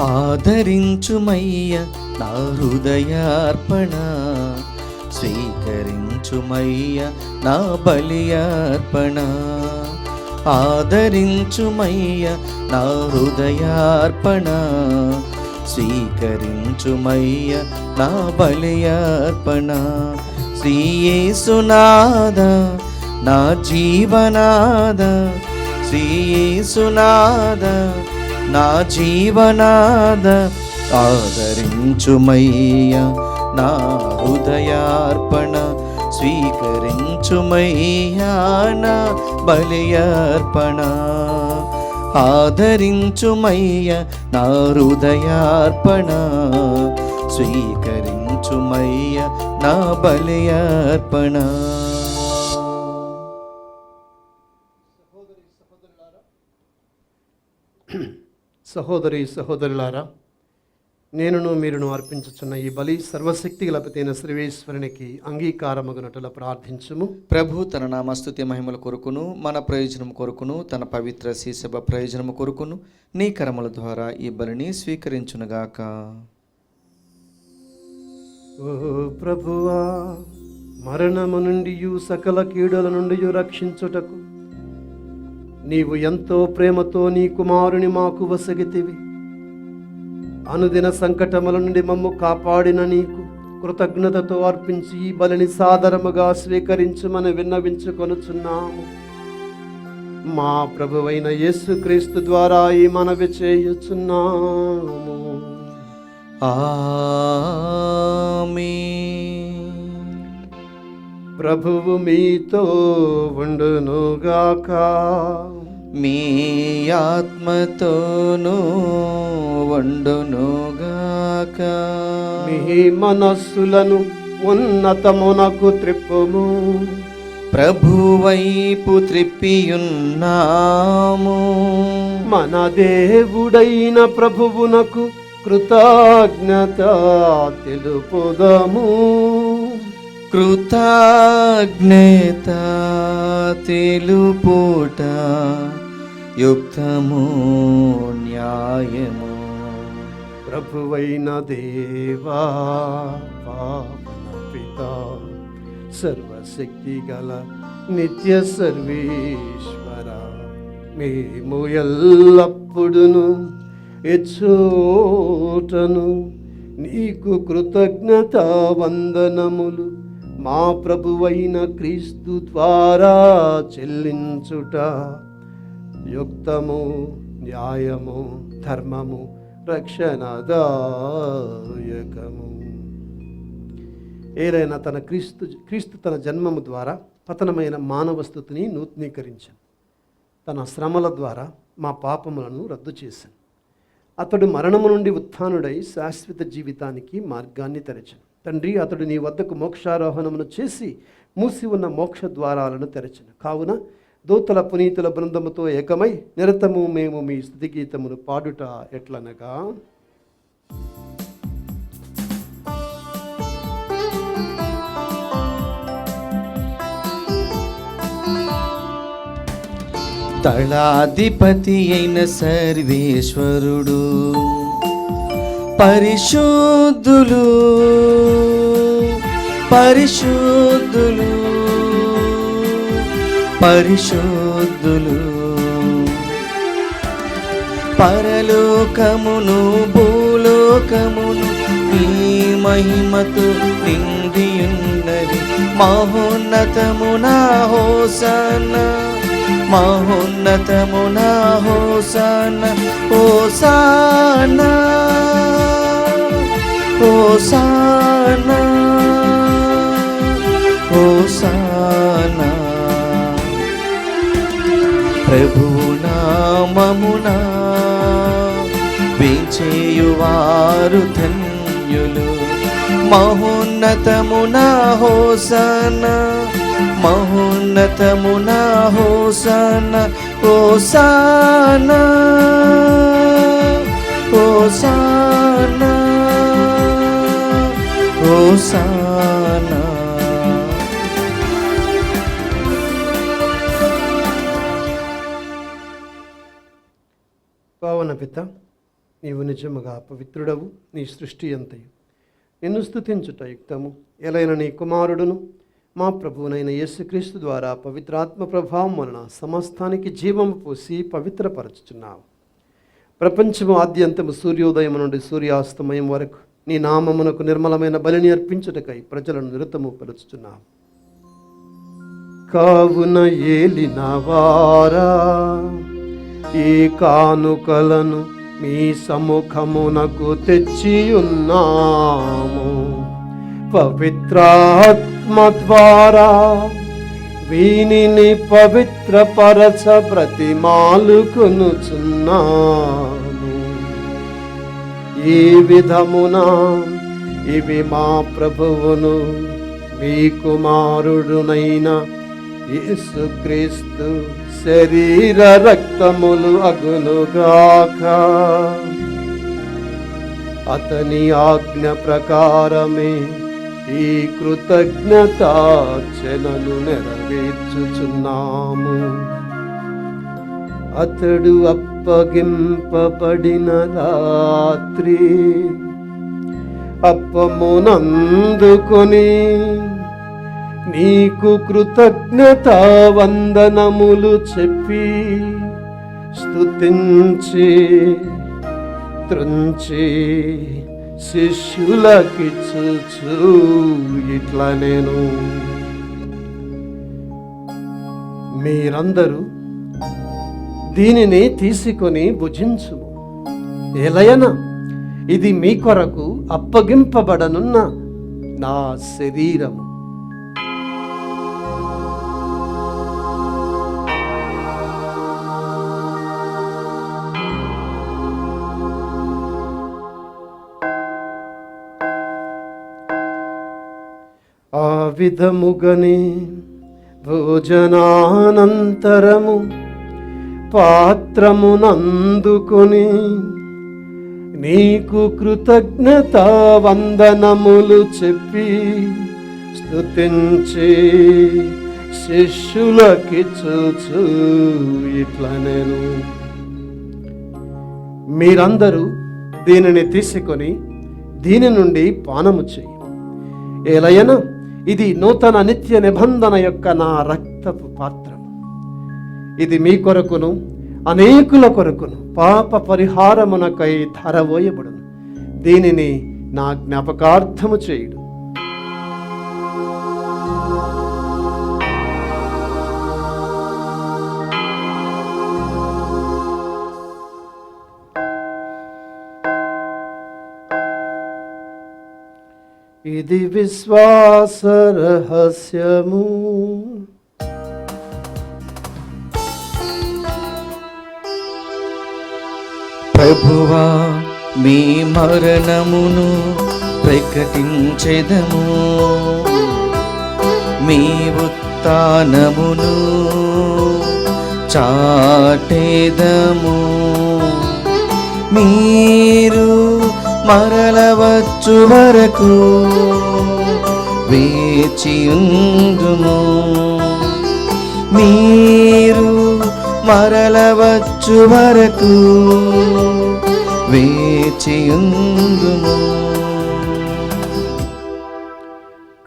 ఆదరించుమయ్య నా హృదయార్పణ, స్వీకరించుమయ్య నా బలియార్పణ. ఆదరించుమయ్య నా హృదయార్పణ, స్వీకరించుమయ్య నా బలియార్పణ. శ్రీ యేసునాథ నా జీవనాథ, శ్రీ యేసునాథ నా జీవనాథ. ఆదరించుమయ్య నా హృదయార్పణ, స్వీకరించుమయ్యా నా బలియార్పణ. ఆదరించుమయ్య నా హృదయార్పణ, స్వీకరించుమయ్య నా బలియార్పణ. సహోదరి సహోదరులారా, నేనును మీరును అర్పించుచున్న ఈ బలి సర్వశక్తి గలపతైన సర్వేశ్వరునికి అంగీకారమగునట్ల ప్రార్థించుము. ప్రభు తన నామస్తుతి మహిమల కొరకును మన ప్రయోజనం కొరకును తన పవిత్ర శీసభ ప్రయోజనము కొరకును నీ కరముల ద్వారా ఈ బలిని స్వీకరించునుగాక. ఓ ప్రభువా, మరణము నుండి సకల కీడుల నుండి రక్షించుటకు నీవు ఎంతో ప్రేమతో నీ కుమారుని మాకు వసగితివి. అనుదిన సంకటముల నుండి మమ్ము కాపాడిన నీకు కృతజ్ఞతతో అర్పించి ఈ బలిని సాదరముగా స్వీకరించమని విన్నవించుకొనుచున్నాము. మా ప్రభువైన యేసుక్రీస్తు ద్వారా ఈ మనవి చేయుచున్నాము. ఆమేన్. ప్రభువు మీతో ఉండునుగాక. మీ ఆత్మతోనూ వండునుగాక. మీ మనస్సులను ఉన్నతమునకు త్రిప్పుము. ప్రభువైపు త్రిప్పియున్నాము. మన దేవుడైన ప్రభువునకు కృతజ్ఞత తెలుపుదము. కృతజ్ఞత తెలుపుట యుక్తము న్యాయము. ప్రభువైన దేవా, పావన పిత, సర్వశక్తి గల నిత్య సర్వేశ్వర, మేము ఎల్లప్పుడును ఎచ్చోటను నీకు కృతజ్ఞత వందనములు మా ప్రభువైన క్రీస్తు ద్వారా చెల్లించుట యుక్తము, న్యాయము, ధర్మము, రక్షణదాయకము. ఏలైనా క్రీస్తు తన జన్మము ద్వారా పతనమైన మానవ స్థితిని నూతనీకరించాను. తన శ్రమల ద్వారా మా పాపములను రద్దు చేశాను. అతడు మరణము నుండి ఉత్థానుడై శాశ్వత జీవితానికి మార్గాన్ని తెరచను. తండ్రి, అతడు నీ వద్దకు మోక్షారోహణమును చేసి మూసి ఉన్న మోక్ష ద్వారాలను తెరచను. కావున దూతల పునీతుల బృందముతో ఏకమై నిరతము మేము మీ స్తుతి గీతమును పాడుట ఎట్లనగా, దళాధిపతి అయిన సర్వేశ్వరుడు, పరిశుద్ధులు పరిశుద్ధులు పరిశుద్ధులు, పరలోకమును భూలోకమును నీ మహిమతో నిండియున్నది. మహోన్నతమునా హోసన్నా, మహోన్నతమునా హోసన్నా, హోసన్నా హోసన్నా హోసన్నా. ప్రభువు నామమున వేంచేయువారు ధన్యులు. మహోన్నతమునా హోసన్నా, మహోన్నతమునా హోసన్నా, హోసన్నా హోసన్నా హోసన్నా. పావన పిత, నీవు నిజముగా పవిత్రుడవు, నీ సృష్టి అంతయు నిన్ను స్తుతించుట యుక్తము. ఎలైన నీ కుమారుడును మా ప్రభువునైన యేసుక్రీస్తు ద్వారా పవిత్రాత్మ ప్రభావం వలన సమస్తానికి జీవము పోసి పవిత్రపరచుచున్నావు. ప్రపంచము ఆద్యంతము సూర్యోదయం నుండి సూర్యాస్తమయం వరకు నీ నామమునకు నిర్మలమైన బలిని అర్పించుటకై ప్రజలను నిరతము పరుచుచున్నావు. కావున ఏలినవారా, ఈ కానుకలను మీ సముఖమునకు తెచ్చి ఉన్నాము. పవిత్రాత్మ ద్వారా వీనిని పవిత్రపరచ బ్రతిమాలుకొనుచున్నాము. ఈ విధమున ఇవి మా ప్రభువును మీ కుమారుడునైన యేసుక్రీస్తు శరీర రక్తములు అగునుగాక. అతని ఆజ్ఞ ప్రకారమే ఈ కృతజ్ఞతార్చనను నెరవేర్చుచున్నాము. అతడు అప్పగింపబడిన రాత్రి అప్పమునందుకొని నీకు కృతజ్ఞతా వందనములు చెప్పి స్తుతించి త్రుంచి శిష్యులకిచ్చుచు ఇట్లా నేను, మీరందరూ దీనిని తీసుకొని భుజించుము. ఎలయన ఇది మీ కొరకు అప్పగింపబడనున్న నా శరీరము. ఆ విధముగనే భోజనానంతరము పాత్రమునందుకొని నీకు కృతజ్ఞతా వందనములు చెప్పి స్తుతించి శిష్యులకిచ్చుచు ఇట్లా నేను, మీరందరూ దీనిని తీసుకొని దీని నుండి పానము చేయి. ఏలయన ఇది నూతన నిత్య నిబంధన యొక్క నా రక్తపు పాత్రము. ఇది మీ కొరకును అనేకుల కొరకును పాప పరిహారమునకై ధరవోయబడును. దీనిని నా జ్ఞాపకార్థము చేయుడు. ఇది విశ్వాస రహస్యము. ప్రభువా, మీ మరణమును ప్రకటించెదము, మీ ఉత్థానమును చాటెదము. మీరు మరలవచ్చు వరకు వేచియుందుము. మీరు మరలవచ్చు వరకు వేచియుందుము.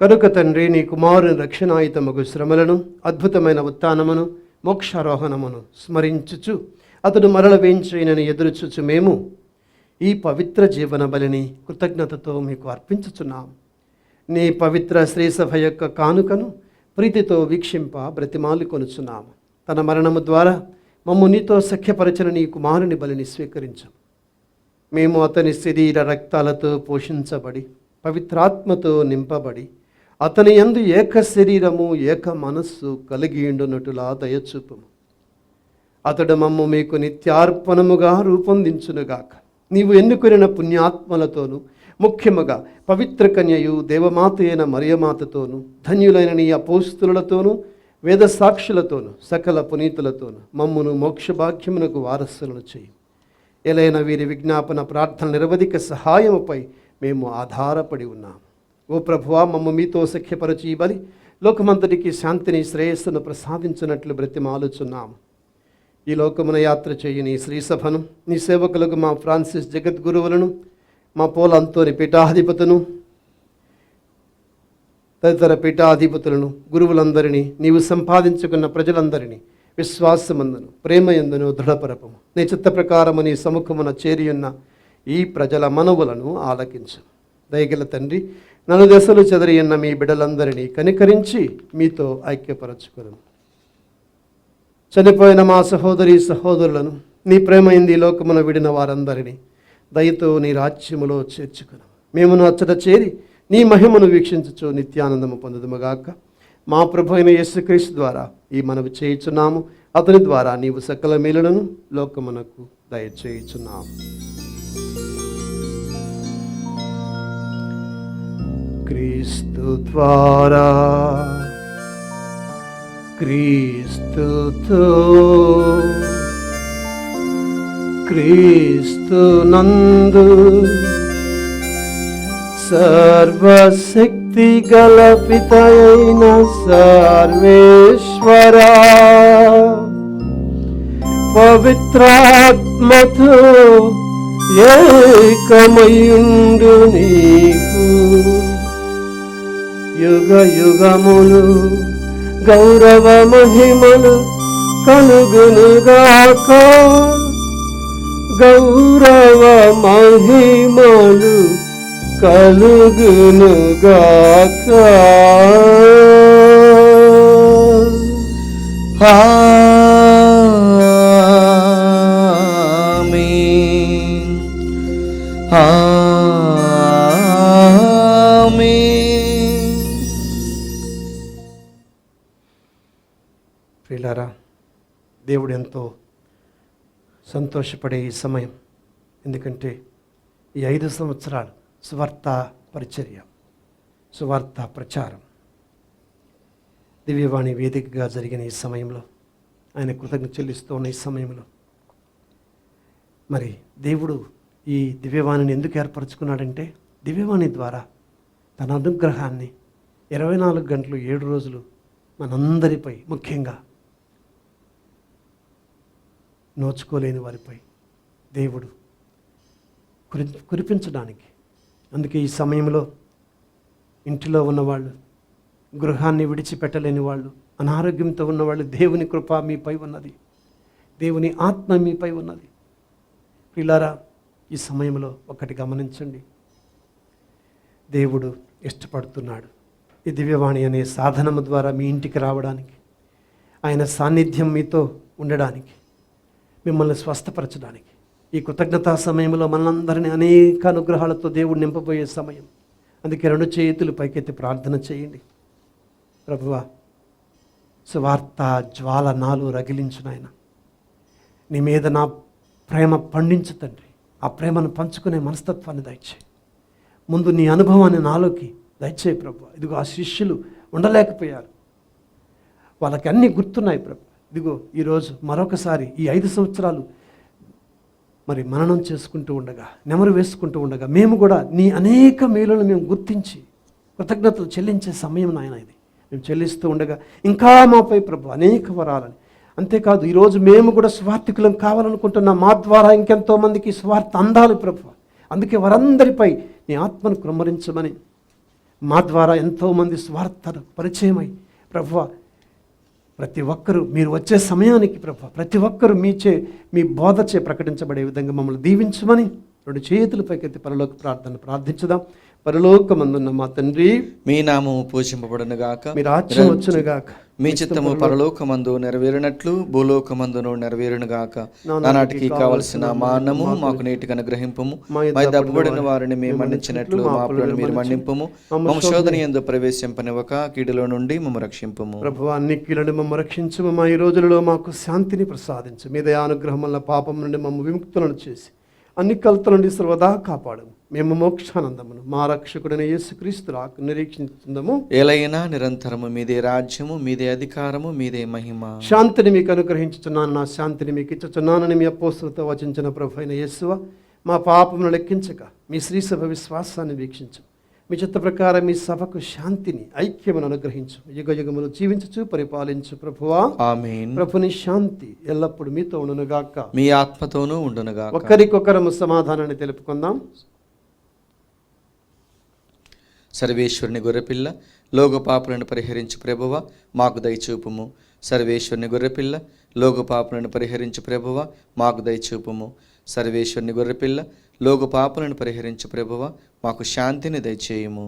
కనుక తండ్రి, నీ కుమారుని రక్షణాయుతమగు శ్రమలను, అద్భుతమైన ఉత్థానమును, మోక్షారోహణమును స్మరించుచు అతడు మరల వేంచేయనని ఎదురుచుచు మేము ఈ పవిత్ర జీవన బలిని కృతజ్ఞతతో మీకు అర్పించుచున్నాం. నీ పవిత్ర శ్రీసభ యొక్క కానుకను ప్రీతితో వీక్షింప బ్రతిమాలు కొనుచున్నాము. తన మరణము ద్వారా మమ్ము నీతో సఖ్యపరచిన నీ కుమారుని బలిని స్వీకరించాం. మేము అతని శరీర రక్తాలతో పోషించబడి పవిత్రాత్మతో నింపబడి అతని యందు ఏక శరీరము ఏక మనస్సు కలిగియుండునట్టులా దయచూపుము. అతడు మమ్ము మీకు నిత్యార్పణముగా రూపొందించునుగాక. నీవు ఎన్నుకొనిన పుణ్యాత్మలతోనూ, ముఖ్యముగా పవిత్ర కన్యయు దేవమాత అయిన మరియమాతతోనూ, ధన్యులైన నీ అపోస్తులతోనూ, వేద సాక్షులతోనూ, సకల పునీతులతోనూ మమ్మును మోక్షభాగ్యమునకు వారసులను చేయి. ఎలైన వీరి విజ్ఞాపన ప్రార్థన నిరవధిక సహాయముపై మేము ఆధారపడి ఉన్నాము. ఓ ప్రభువా, మమ్ము మీతో సఖ్యపరచి బలి లోకమంతటికి శాంతిని శ్రేయస్సును ప్రసాదించినట్లు బ్రతిమాలుచున్నాము. ఈ లోకమున యాత్ర చేయి నీ శ్రీ సభను, నీ సేవకులకు మా ఫ్రాన్సిస్ జగద్గురువులను, మా పోల్ అంతోని పీఠాధిపతులను, తదితర పీఠాధిపతులను, గురువులందరినీ, నీవు సంపాదించుకున్న ప్రజలందరినీ విశ్వాసమందును ప్రేమయందును దృఢపరపము. నీ చిత్త ప్రకారము నీ సముఖమున చేరియున్న ఈ ప్రజల మనవులను ఆలకించు. దయగల తండ్రి, నలుదెసలు చెదరియున్న మీ బిడ్డలందరినీ కనికరించి మీతో ఐక్యపరచుకును. చనిపోయిన మా సహోదరి సహోదరులను, నీ ప్రేమయింది లోకమున విడిన వారందరినీ దయతో నీ రాజ్యములో చేర్చుకును. మేమును అచ్చట చేరి నీ మహిమను వీక్షించుచు నిత్యానందము పొందుదుముగాక. మా ప్రభు అయిన యేసుక్రీస్తు ద్వారా ఈ మనవి చేయుచున్నాము. అతని ద్వారా నీవు సకల మేలులను లోకమునకు దయచేయుచున్నాము. క్రీస్తు ద్వారా, క్రీస్తుతో, క్రీస్తు నందు సర్వశక్తి గల పితయైన సర్వేశ్వరా, పవిత్రాత్మతో ఏకమయుండు నీకు యుగ యుగములు గౌరవ మహిమలు కలుగునుగాక. గౌరవ మహిమలు కలుగునుగాక. ఆమేన్. ఆమేన్. ప్రియులారా, దేవుడు ఎంతో సంతోషపడే ఈ సమయం. ఎందుకంటే ఈ 5 సంవత్సరాలు సువార్త పరిచర్య, సువార్త ప్రచారం దివ్యవాణి వేదికగా జరిగిన ఈ సమయంలో, ఆయన కృతజ్ఞత చెల్లిస్తూ ఉన్న ఈ సమయంలో, మరి దేవుడు ఈ దివ్యవాణిని ఎందుకు ఏర్పరచుకున్నాడంటే, దివ్యవాణి ద్వారా తన అనుగ్రహాన్ని 24 గంటలు 7 రోజులు మనందరిపై, ముఖ్యంగా నోచుకోలేని వారిపై దేవుడు కురిపించడానికి. అందుకే ఈ సమయంలో ఇంటిలో ఉన్నవాళ్ళు, గృహాన్ని విడిచిపెట్టలేని వాళ్ళు, అనారోగ్యంతో ఉన్నవాళ్ళు, దేవుని కృప మీపై ఉన్నది, దేవుని ఆత్మ మీపై ఉన్నది. ప్రియులారా, ఈ సమయంలో ఒకటి గమనించండి. దేవుడు ఇష్టపడుతున్నాడు ఈ దివ్యవాణి అనే సాధనము ద్వారా మీ ఇంటికి రావడానికి, ఆయన సాన్నిధ్యం మీతో ఉండడానికి, మిమ్మల్ని స్వస్థపరచడానికి. ఈ కృతజ్ఞతా సమయంలో మనందరినీ అనేక అనుగ్రహాలతో దేవుడు నింపబోయే సమయం. అందుకే 2 చేతులు పైకెత్తి ప్రార్థన చేయండి. ప్రభువా, సువార్త జ్వాల నాలో రగిలించు నాయన. నీ మీద నా ప్రేమ పండించు తండ్రి. ఆ ప్రేమను పంచుకునే మనస్తత్వాన్ని దయచేయి. ముందు నీ అనుభవాన్ని నాలోకి దయచేయి ప్రభు. ఇదిగో ఆ శిష్యులు ఉండలేకపోయారు, వాళ్ళకి అన్నీ గుర్తున్నాయి ప్రభు. ఇదిగో ఈరోజు మరొకసారి ఈ 5 సంవత్సరాలు మరి మననం చేసుకుంటూ ఉండగా, నెమరు వేసుకుంటూ ఉండగా, మేము కూడా నీ అనేక మేలులను మేము గుర్తించి కృతజ్ఞతలు చెల్లించే సమయం నాయన ఇది. మేము చెల్లిస్తూ ఉండగా ఇంకా మాపై ప్రభు అనేక వరాలని, అంతేకాదు ఈరోజు మేము కూడా స్వార్థికులం కావాలనుకుంటున్నాం. మా ద్వారా ఇంకెంతో మందికి స్వార్థ అందాలి ప్రభు. అందుకే వారందరిపై నీ ఆత్మను కుమ్మరించమని, మా ద్వారా ఎంతోమంది స్వార్థ పరిచయమై ప్రభు, ప్రతి ఒక్కరూ మీరు వచ్చే సమయానికి ప్రభు, ప్రతి ఒక్కరూ మీ బోధచే ప్రకటించబడే విధంగా మమ్మల్ని దీవించమని 2 చేతుల పైకెత్తి పరలోక ప్రార్థించుదాం. పరలోకమందున్న మా తండ్రి, మీ నామము పూజింపబడును గాక, మీ రాజ్యం వచ్చును గాక, మీ చిత్తము పరలోకమందు నెరవేరినట్లు భూలోకమందును నెరవేరును గాక. నానాటికి కావలసిన మా అన్నము మాకు నేటికి అనుగ్రహింపుము. మా దప్పుబడిన వారిని మేము మన్నించినట్లు మా అప్పులను మీరు మన్నింపుము. మమ్మ శోధన యందు ప్రవేశింపనివ్వక కీడులో నుండి మమ్మ రక్షింపుము. ప్రభువా, అన్ని కీడులను మమ్మ రక్షించుము. మా ఈ రోజులలో మాకు శాంతిని ప్రసాదించు. మీ దయానుగ్రహం వల్ల పాపం నుండి మమ్మ విముక్తులను చేసి అన్ని కలతల నుండి సర్వదా కాపాడము. మేము మోక్షానందమును మా రక్షకుడైన యేసుక్రీస్తు రాక నిరీక్షించుందము. ఏలైనా నిరంతరము మీదే రాజ్యము, మీదే అధికారము, మీదే మహిమ. శాంతిని మీకు అనుగ్రహించుచున్నాను, నా శాంతిని మీకు ఇచ్చుచున్నానని మీ అపోస్తలుతో వచించిన ప్రభు అయిన యేసువ, మా పాపమును లెక్కించక మీ శ్రీసభ విశ్వాసాన్ని వీక్షించు. మీ చిత్త ప్రకారం మీ సభకు శాంతిని, ఐక్యమును అనుగ్రహించు. యుగ యుగములు జీవించు పరిపాలించు ప్రభువా. ఆమేన్. ప్రభుని శాంతి ఎల్లప్పుడు మీతో ఉండునుగాక, మీ ఆత్మతోనూ ఉండునుగాక. ఒకరికొకరము సమాధానాన్ని తెలుపుకుందాం. సర్వేశ్వరుని గొర్రెపిల్ల, లోక పాపులను పరిహరించు ప్రభువ, మాకు దయచూపుము. సర్వేశ్వరుని గొర్రెపిల్ల, లోక పాపులను పరిహరించు ప్రభువ, మాకు దయచూపుము. సర్వేశ్వరుని గొర్రెపిల్ల, లోక పాపులను పరిహరించు ప్రభువ, మాకు శాంతిని దయచేయుము.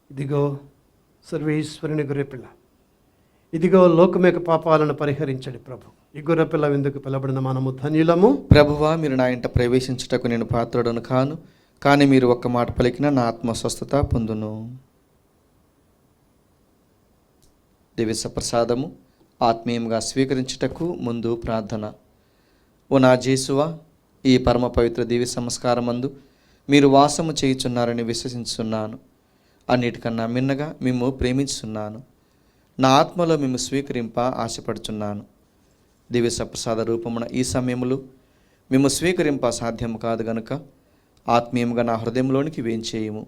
ఇదిగో సర్వేశ్వరుని గొర్రెపిల్ల, ఇదిగో లోకమేక పాపాలను పరిహరించండి ప్రభు. ఈ గొర్రెపిల్ల ఎందుకు పిలబడిన మనము ధన్యులము. ప్రభువా, మీరు నా ఇంట ప్రవేశించుటకు నేను పాత్రుడను కాను, కానీ మీరు ఒక్క మాట పలికిన నా ఆత్మ స్వస్థత పొందును. దివ్య ప్రసాదము ఆత్మీయంగా స్వీకరించుటకు ముందు ప్రార్థన. ఓ నా జేసువా, ఈ పరమ పవిత్ర దివ్య సంస్కారమందు మీరు వాసము చేయుచున్నారని విశ్వసించున్నాను. అన్నిటికన్నా మిన్నగా మేము ప్రేమించున్నాను. నా ఆత్మలో మేము స్వీకరింప ఆశపడుచున్నాను. దివ్య ప్రసాద రూపమున ఈ సమయములో మేము స్వీకరింప సాధ్యము కాదు గనుక ఆత్మీయంగా నా హృదయంలోనికి వేంచేయము.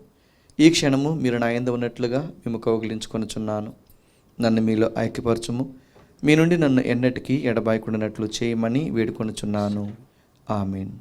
ఈ క్షణము మీరు నా యందు ఉన్నట్లుగా మేము కౌగిలించుకొనుచున్నాను. నన్ను మీలో ఐక్యపరచుము. మీ నుండి నన్ను ఎన్నటికీ ఎడబాయకుండానట్లు చేయమని వేడుకొనుచున్నాను. ఆమేన్.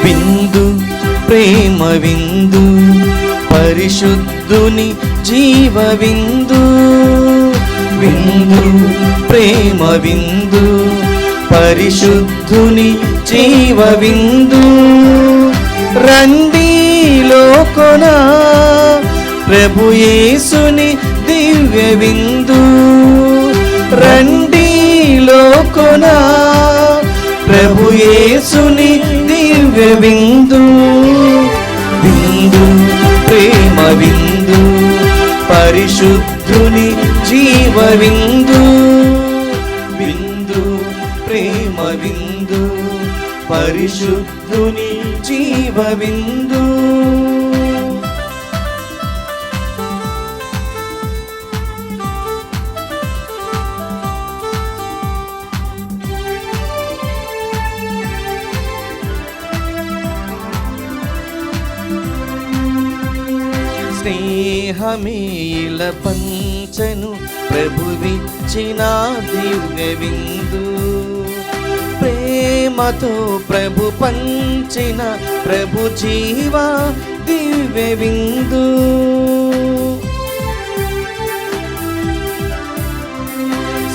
విందు, ప్రేమ విందు, పరిశుద్ధుని జీవ విందు. విందు, ప్రేమ విందు, పరిశుద్ధుని జీవ విందు. రండి లోకొన ప్రభు యేసుని దివ్య విందు. రండి లోకొన ప్రభు యేసుని దివ్య విందు. విందు, ప్రేమ విందు, పరిశుద్ధుని జీవ విందు. విందు, ప్రేమ విందు, పరిశుద్ధుని జీవ విందు. స్నేహమేల పంచను ప్రభువిచ్చిన దివ్య విందు. ప్రేమతో ప్రభు పంచిన ప్రభు జీవ దివ్య విందు.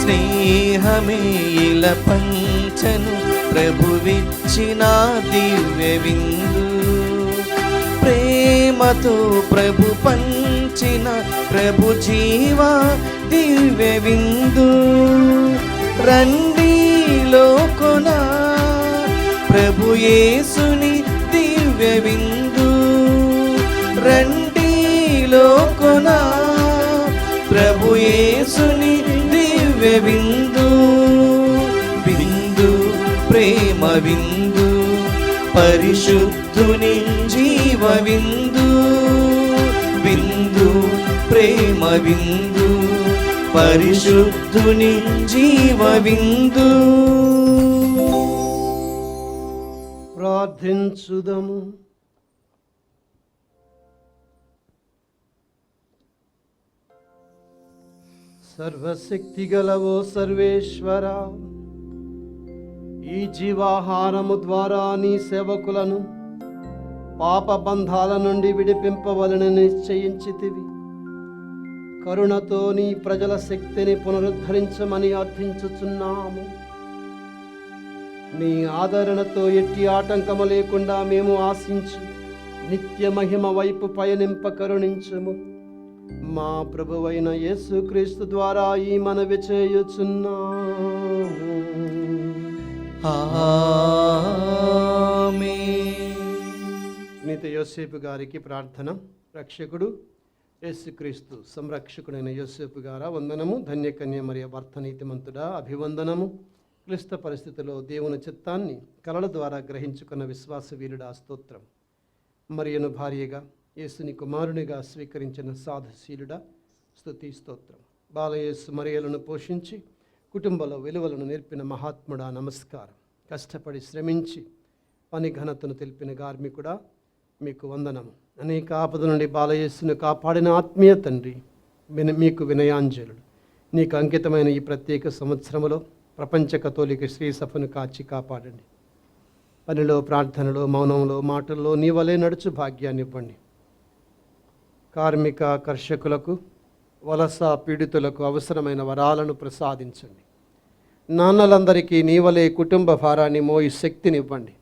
స్నేహమేల పంచను ప్రభువిచ్చిన దివ్య విందు. ప్రేమతో ప్రభు పంచిన ప్రభు జీవ దివ్య విందు. రండి లోకొన ప్రభు యేసుని దివ్య విందు. రండి లోకొన ప్రభు యేసుని దివ్య విందు. విందు, ప్రేమ విందు, పరిశుద్ధుని జీవ విందు. విందు, ప్రేమ విందు, పరిశుద్ధుని జీవ విందు. ప్రార్థించుదము. సర్వశక్తి గలవో సర్వేశ్వర, ఈ జీవాహారము ద్వారా నీ సేవకులను పాప బంధాల నుండి విడిపింపవలని నిశ్చయించితివి. కరుణతో నీ ప్రజల శక్తిని పునరుద్ధరించమని అర్థించుచున్నాము. నీ ఆదరణతో ఎట్టి ఆటంకము లేకుండా మేము ఆశించి నిత్య మహిమ వైపు పయనింప కరుణించుము. మా ప్రభువైన యేసుక్రీస్తు ద్వారా ఈ మనవి చేయుచున్నాము. ఆమేన్. నీత యోసేపు గారికి ప్రార్థన. రక్షకుడు యేసుక్రీస్తు సంరక్షకుడైన యోసేపు గారా వందనము. ధన్యకన్య మరియు భర్త నీతిమంతుడా అభివందనము. క్లిష్ట పరిస్థితిలో దేవుని చిత్తాన్ని కలల ద్వారా గ్రహించుకున్న విశ్వాస వీరుడా స్తోత్రం. మరియను భార్యగా యేసుని కుమారునిగా స్వీకరించిన సాధుశీలుడా స్తుతి స్తోత్రం. బాలయేసు మరియలను పోషించి కుటుంబంలో విలువలను నేర్పిన మహాత్ముడా నమస్కారం. కష్టపడి శ్రమించి పని ఘనతను తెలిపిన కార్మికుడా మీకు వందనం. అనేక ఆపద నుండి బాలయేసును కాపాడిన ఆత్మీయ తండ్రి మీకు వినయాంజలుడు. నీకు అంకితమైన ఈ ప్రత్యేక సంవత్సరంలో ప్రపంచ కథోలిక శ్రీ సభను కాచి కాపాడండి. పనిలో, ప్రార్థనలో, మౌనంలో, మాటల్లో నీ వలె నడుచు భాగ్యాన్ని ఇవ్వండి. కార్మిక కర్షకులకు, వలస పీడితులకు అవసరమైన వరాలను ప్రసాదించండి. నాన్నలందరికీ నీ వలె కుటుంబ భారాన్ని మోయి శక్తినివ్వండి.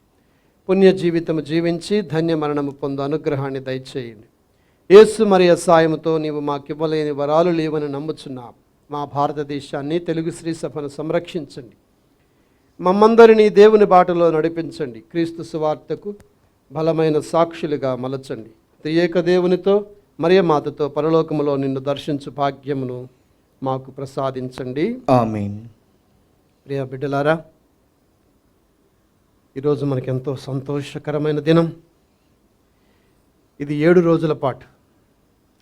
పుణ్య జీవితం జీవించి ధన్య మరణము పొందు అనుగ్రహాన్ని దయచేయండి. యేసు మరియ సాయముతో నీవు మాకివ్వలేని వరాలు లేవని నమ్ముచున్నాం. మా భారతదేశాన్ని, తెలుగు శ్రీ సభను సంరక్షించండి. మమ్మందరినీ దేవుని బాటలో నడిపించండి. క్రీస్తు సువార్తకు బలమైన సాక్షులుగా మలచండి. త్రియేక దేవునితో మరియమాతతో పరలోకములో నిన్ను దర్శించు భాగ్యమును మాకు ప్రసాదించండి. ఆమేన్. ప్రియ బిడ్డలారా, ఈరోజు మనకెంతో సంతోషకరమైన దినం. ఇది 7 రోజుల పాటు.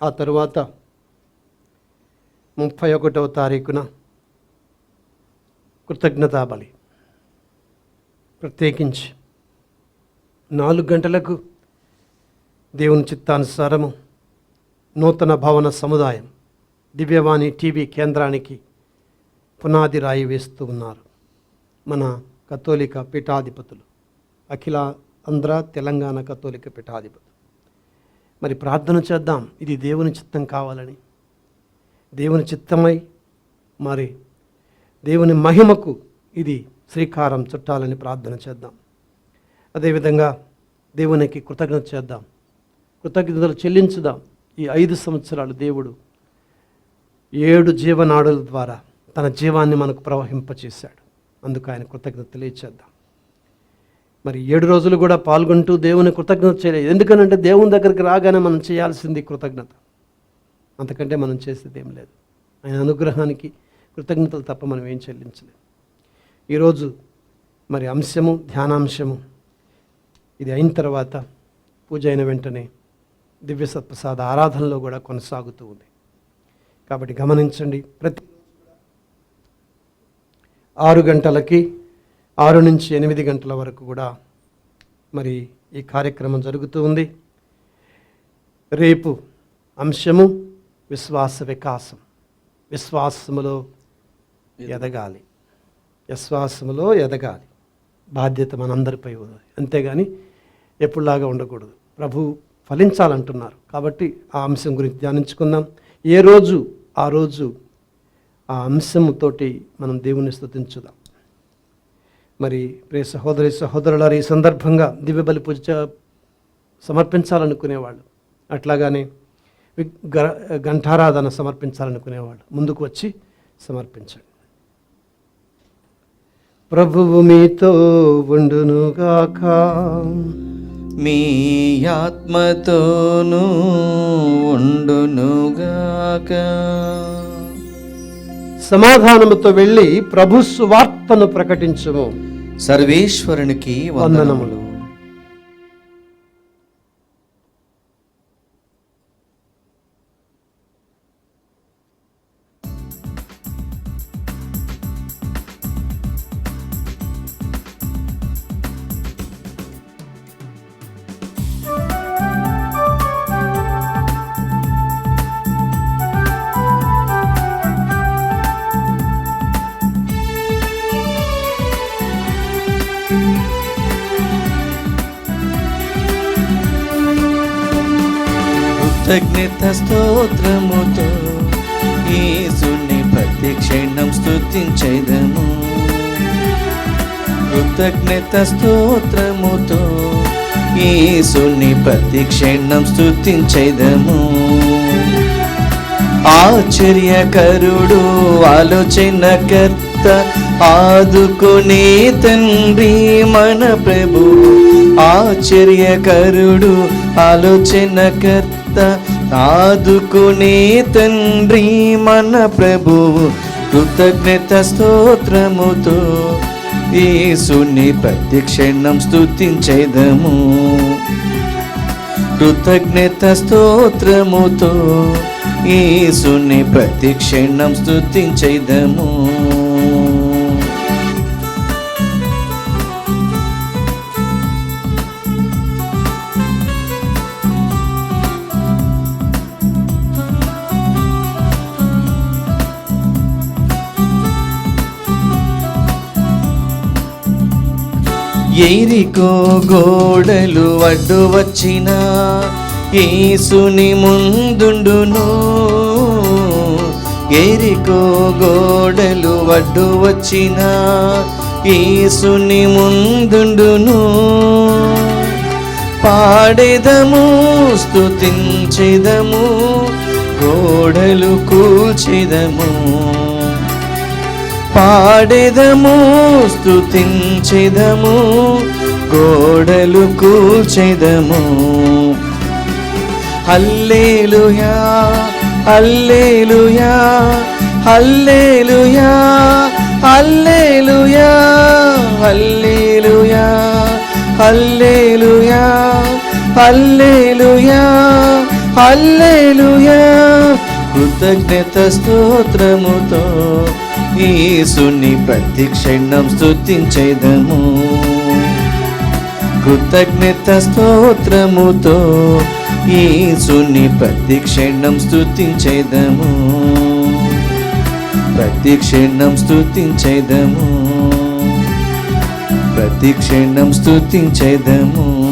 ఆ తరువాత 31వ తారీఖున కృతజ్ఞతా బలి. ప్రత్యేకించి 4 గంటలకు దేవుని చిత్తానుసారము నూతన భవన సముదాయం దివ్యవాణి టీవీ కేంద్రానికి పునాది రాయి వేస్తూ ఉన్నారు మన కథోలిక పీఠాధిపతులు, అఖిల ఆంధ్ర తెలంగాణ కథోలిక పీఠాధిపతులు. మరి ప్రార్థన చేద్దాం, ఇది దేవుని చిత్తం కావాలని. దేవుని చిత్తమై మరి దేవుని మహిమకు ఇది శ్రీకారం చుట్టాలని ప్రార్థన చేద్దాం. అదేవిధంగా దేవునికి కృతజ్ఞత చేద్దాం, కృతజ్ఞతలు చెల్లించుదాం. ఈ 5 సంవత్సరాలు దేవుడు 7 జీవనాడుల ద్వారా తన జీవాన్ని మనకు ప్రవహింపచేశాడు. అందుకు ఆయన కృతజ్ఞత తెలియచేద్దాం. మరి 7 రోజులు కూడా పాల్గొంటూ దేవుని కృతజ్ఞత చేయలేదు. ఎందుకనంటే దేవుని దగ్గరికి రాగానే మనం చేయాల్సింది కృతజ్ఞత. అంతకంటే మనం చేసేది ఏం లేదు. ఆయన అనుగ్రహానికి కృతజ్ఞతలు తప్ప మనం ఏం చెల్లించలేము. ఈరోజు మరి అంశము, ధ్యానాంశము ఇది అయిన తర్వాత పూజ అయిన వెంటనే దివ్య సత్ప్రసాద ఆరాధనలో కూడా కొనసాగుతూ ఉంది. కాబట్టి గమనించండి, ప్రతి 6 గంటలకి 6 నుంచి 8 గంటల వరకు కూడా మరి ఈ కార్యక్రమం జరుగుతూ ఉంది. రేపు అంశము విశ్వాస వికాసం. విశ్వాసములో ఎదగాలి, విశ్వాసములో ఎదగాలి. బాధ్యత మనందరిపై ఉంది. అంతేగాని ఎప్పుడులాగా ఉండకూడదు. ప్రభు ఫలించాలంటున్నారు. కాబట్టి ఆ అంశం గురించి ధ్యానించుకుందాం. ఏ రోజు ఆ రోజు ఆ అంశంతోటి మనం దేవుని స్తుతించుదాం. మరి ప్రియ సహోదరి సహోదరులారు, ఈ సందర్భంగా దివ్య బలి పూజ సమర్పించాలనుకునేవాళ్ళు, అట్లాగానే ఘంటారాధన సమర్పించాలనుకునేవాళ్ళు ముందుకు వచ్చి సమర్పించండి. ప్రభువు మీతో ఉండునుగాక, మీ ఆత్మతోనూ ఉండునుగాక. సమాధానముతో వెళ్ళి ప్రభు సువార్తను ప్రకటించుము. సర్వేశ్వరునికి వందనములు. కృతజ్ఞత స్తోత్రముతో యేసుని ప్రతి క్షణం స్తుతించెదము. కృతజ్ఞత స్తోత్రముతో యేసుని ప్రతి క్షణం స్తుతించెదము. ఆశ్చర్యకరుడు, ఆలోచనకర్త, ఆదుకునే తండ్రి మన ప్రభు. ఆశ్చర్యకరుడు, ఆలోచనకర్త, ఆదుకునే తండ్రి మన ప్రభువు. కృతజ్ఞత స్తోత్రముతో యేసుని ప్రతి క్షణం స్తుతించెదము. కృతజ్ఞత స్తోత్రముతో యేసుని ప్రతి క్షణం స్తుతించెదము. ఎరికో గోడలు అడ్డు వచ్చిన యేసుని ముందుండును. ఎరికో గోడలు అడ్డు వచ్చిన యేసుని ముందుండును. పాడెదము, స్తుతించెదము, గోడలు కూల్చెదము. పాడెదము, స్తుతించెదము, గోడలు కూల్చెదము. హల్లెలూయా, హల్లెలూయా, హల్లెలూయా, హల్లెలూయా, హల్లెలూయా, హల్లెలూయా, హల్లెలూయా, హల్లెలూయా. కృతజ్ఞత స్తోత్రముతో యేసుని ప్రతి క్షణం స్తుతించెదము. కృతజ్ఞత స్తోత్రముతో యేసుని ప్రతి క్షణం స్తుతించెదము. ప్రతి క్షణం స్తుతించెదము. ప్రతి క్షణం స్తుతించెదము.